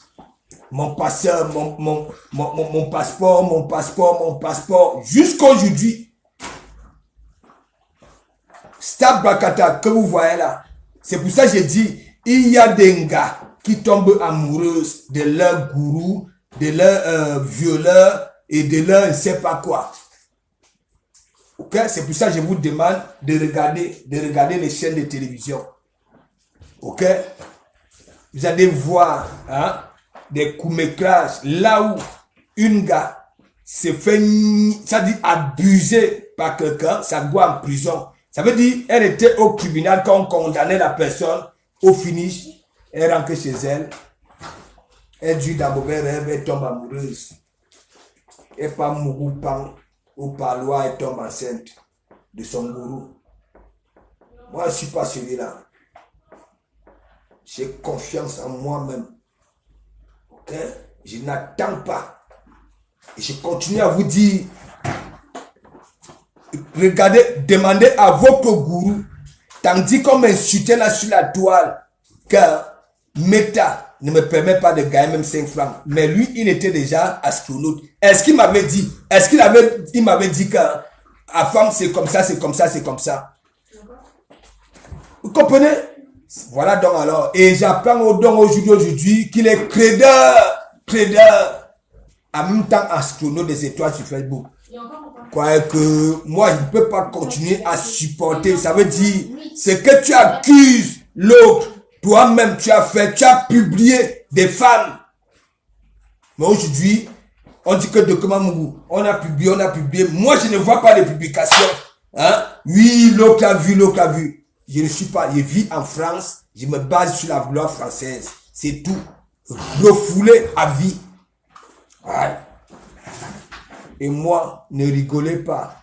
Mon passeur, mon passeport. Jusqu'à aujourd'hui. Stab Bakata, que vous voyez là. C'est pour ça que j'ai dit, il y a des gars qui tombent amoureux de leur gourou, de leur violeur et de leur je ne sais pas quoi. Ok? C'est pour ça que je vous demande de regarder les chaînes de télévision. Ok? Vous allez voir, hein, des courts-métrages là où une gars se fait, ça dit abuser par quelqu'un, ça doit en prison. Ça veut dire, elle était au tribunal quand on condamnait la personne, au finish, elle rentre chez elle, elle dit dans mauvais rêve, elle tombe amoureuse. Elle pas mourou pan, ou par loi, elle tombe enceinte de son gourou. Moi, je ne suis pas celui-là. J'ai confiance en moi-même. Ok? Je n'attends pas. Et je continue à vous dire, regardez, demandez à votre gourou, tandis qu'on m'insultait là sur la toile, que Meta ne me permet pas de gagner même 5 francs. Mais lui, il était déjà astronaute. Est-ce qu'il m'avait dit, il m'avait dit que à femme, c'est comme ça, c'est comme ça, c'est comme ça. Vous comprenez? Voilà donc alors. Et j'apprends aujourd'hui qu'il est trader, en même temps astronaute des étoiles sur Facebook. Quoi que moi, je ne peux pas continuer à supporter. Ça veut dire, c'est que tu accuses l'autre. Toi-même, tu as publié des femmes. Mais aujourd'hui, on dit que document Mougou, on a publié. Moi, je ne vois pas les publications. Hein? Oui, l'autre a vu. Je ne suis pas, je vis en France, je me base sur la loi française. C'est tout. Refoulé à vie. Ouais. Et moi, ne rigolez pas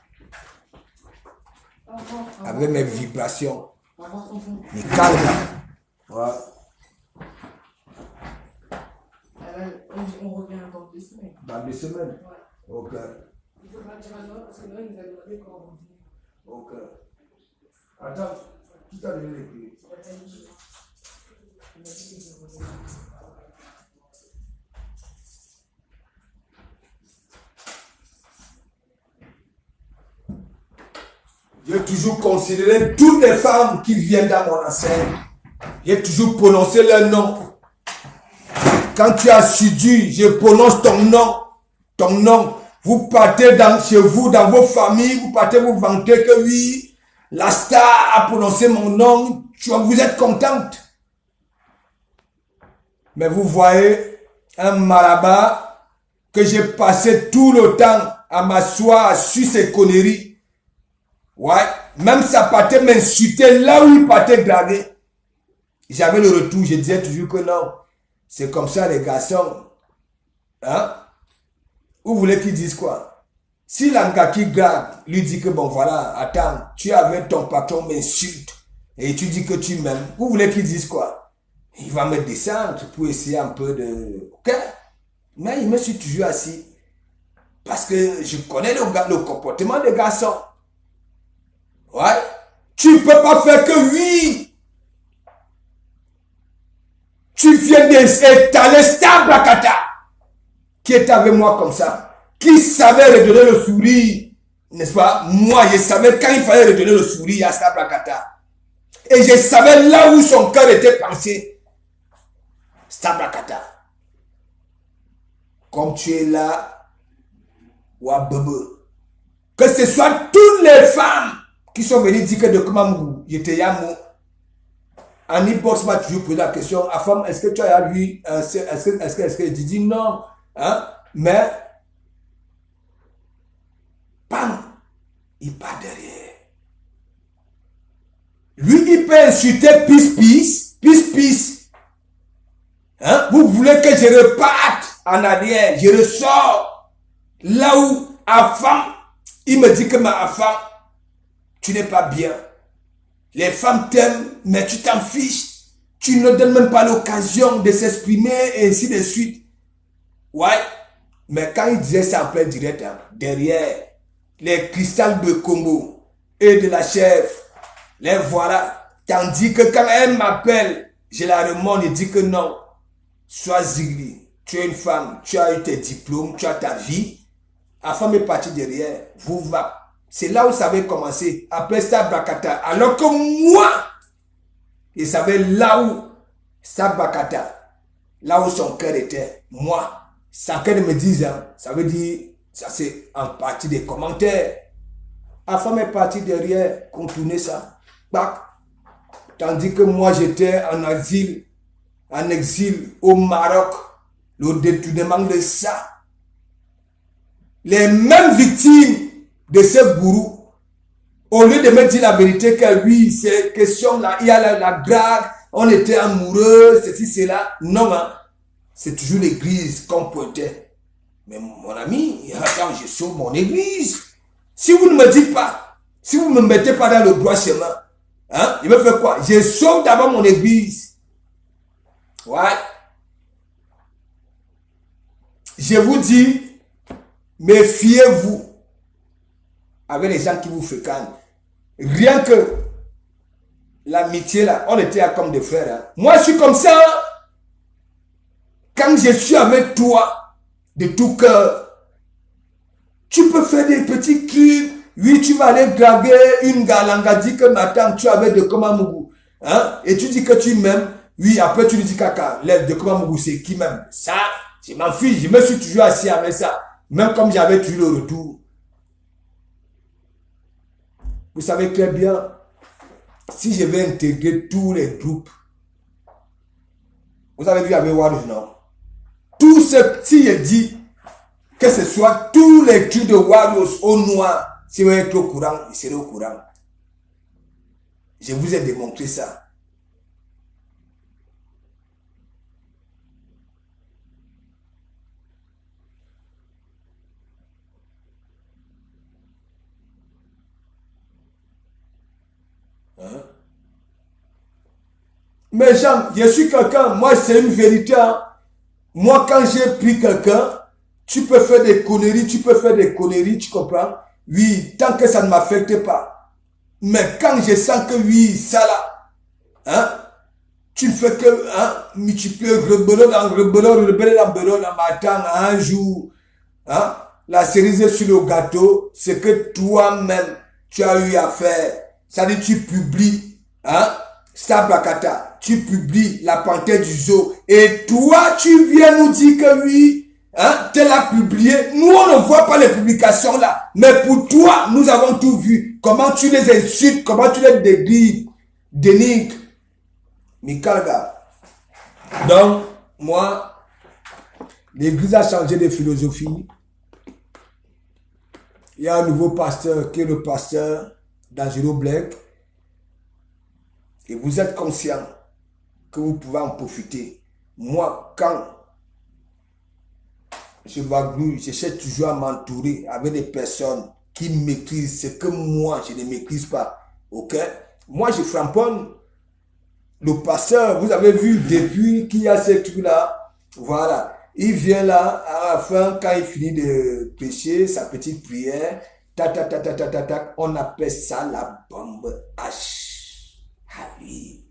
avec mes vibrations. Mais calme. Ouais. On revient dans 2 semaines. Dans 2 semaines? Ouais. Ok. Il faudra dire à Noël parce que Noël nous a demandé quand on revient. Ok. Attends, qui t'a donné les clés? J'ai toujours considéré toutes les femmes qui viennent dans mon enceinte. J'ai toujours prononcé leur nom. Quand tu as assidu, je prononce ton nom. Ton nom. Vous partez chez vous, dans vos familles, vous partez vous vanter que oui, la star a prononcé mon nom. Vous êtes contente. Mais vous voyez un marabat que j'ai passé tout le temps à m'asseoir sur ces conneries. Ouais, même ça partait m'insulter là où il partait draguer. J'avais le retour, je disais toujours que non. C'est comme ça les garçons. Hein? Vous voulez qu'ils disent quoi? Si l'anga qui garde lui dit que bon voilà, attends, tu avais ton patron m'insulte et tu dis que tu m'aimes. Vous voulez qu'ils disent quoi? Il va me descendre pour essayer un peu de... Ok? Mais il me suis toujours assis. Parce que je connais le comportement des garçons. Ouais. Tu peux pas faire que oui. Tu viens d'étaler Stabrakata qui est avec moi comme ça, qui savait redonner le sourire, n'est-ce pas? Moi, je savais quand il fallait redonner le sourire à Stabrakata. Et je savais là où son cœur était pensé. Stabrakata. Comme tu es là, Wabebe. Que ce soit toutes les femmes qui sont venues dire que de comment j'étais Yamou. Annie Boss m'a toujours posé la question, à femme, est-ce que tu as vu, est-ce que je dis non, hein, mais, bam, il part derrière. Lui, il peut insulter peace, hein, vous voulez que je reparte en arrière, je ressors, là où, à femme, il me dit que ma femme, tu n'es pas bien. Les femmes t'aiment, mais tu t'en fiches. Tu ne donnes même pas l'occasion de s'exprimer et ainsi de suite. Ouais. Mais quand il disait ça en plein direct, hein, derrière, les cristals de Congo et de la chèvre, les voilà. Tandis que quand elle m'appelle, je la remonte et dis que non. Sois zigli. Tu es une femme, tu as eu tes diplômes, tu as ta vie. La femme est partie derrière. Vous va. C'est là où ça avait commencé. Après Stabrakata. Alors que moi, je savais là où Stabrakata, là où son cœur était. Moi, sans qu'elle me dise, hein, ça veut dire, ça c'est en partie des commentaires. La femme est partie derrière, contourner ça. Bac. Tandis que moi j'étais en exil au Maroc. Le détournement de ça. Les mêmes victimes de ce gourou, au lieu de me dire la vérité que oui, c'est question là, il y a la drague, on était amoureux, ceci, cela. Non, hein, c'est toujours l'église qu'on pointait. Mais mon ami, attends, je sauve mon église. Si vous ne me dites pas, si vous ne me mettez pas dans le droit chemin, hein, je me fais quoi? Je sauve d'abord mon église. Ouais. Je vous dis, méfiez-vous. avec les gens qui vous fréquentent. Rien que l'amitié là, on était comme des frères. Hein. Moi, je suis comme ça. Hein. Quand je suis avec toi, de tout cœur, tu peux faire des petits trucs. Oui, tu vas aller draguer une galanga, dit que matin, tu avais de Komamougou. Hein? Et tu dis que tu m'aimes. Oui, après tu lui dis caca, lève de Komamougou, c'est qui m'aime. Ça, je m'en fiche, je me suis toujours assis avec ça. Même comme j'avais tué le retour. Vous savez très bien, si je vais intégrer tous les groupes, vous avez vu avec Warriors, non? Tout ce, si je dis que ce soit tous les trucs de Warriors au noir, si vous êtes au courant, vous serez au courant. Je vous ai démontré ça. Hein? Mais Jean, je suis quelqu'un, moi c'est une vérité. Hein. Moi quand j'ai pris quelqu'un, tu peux faire des conneries, tu comprends? Oui, tant que ça ne m'affecte pas. Mais quand je sens que oui, ça là, hein, tu ne fais que hein, multiplier, rebeller dans matin, un jour, hein, la cerise sur le gâteau, c'est que toi-même, tu as eu à faire. Ça dit, tu publies, hein, Stabakata, tu publies la panthère du zoo, et toi, tu viens nous dire que oui, hein, tu l'as publié. Nous, on ne voit pas les publications là, mais pour toi, nous avons tout vu. Comment tu les insultes, comment tu les dénigres. Mikalga. Donc, moi, l'église a changé de philosophie. Il y a un nouveau pasteur qui est le pasteur d'Angelo Black. Et vous êtes conscient que vous pouvez en profiter. Moi, quand je magouille, je cherche toujours à m'entourer avec des personnes qui maîtrisent ce que moi, je ne maîtrise pas. Ok? Moi, je framponne. Le pasteur, vous avez vu, depuis qu'il y a ce truc-là, voilà. Il vient là, à la fin, quand il finit de prêcher, sa petite prière, tac, on appelle ça la bombe H. Ah oui.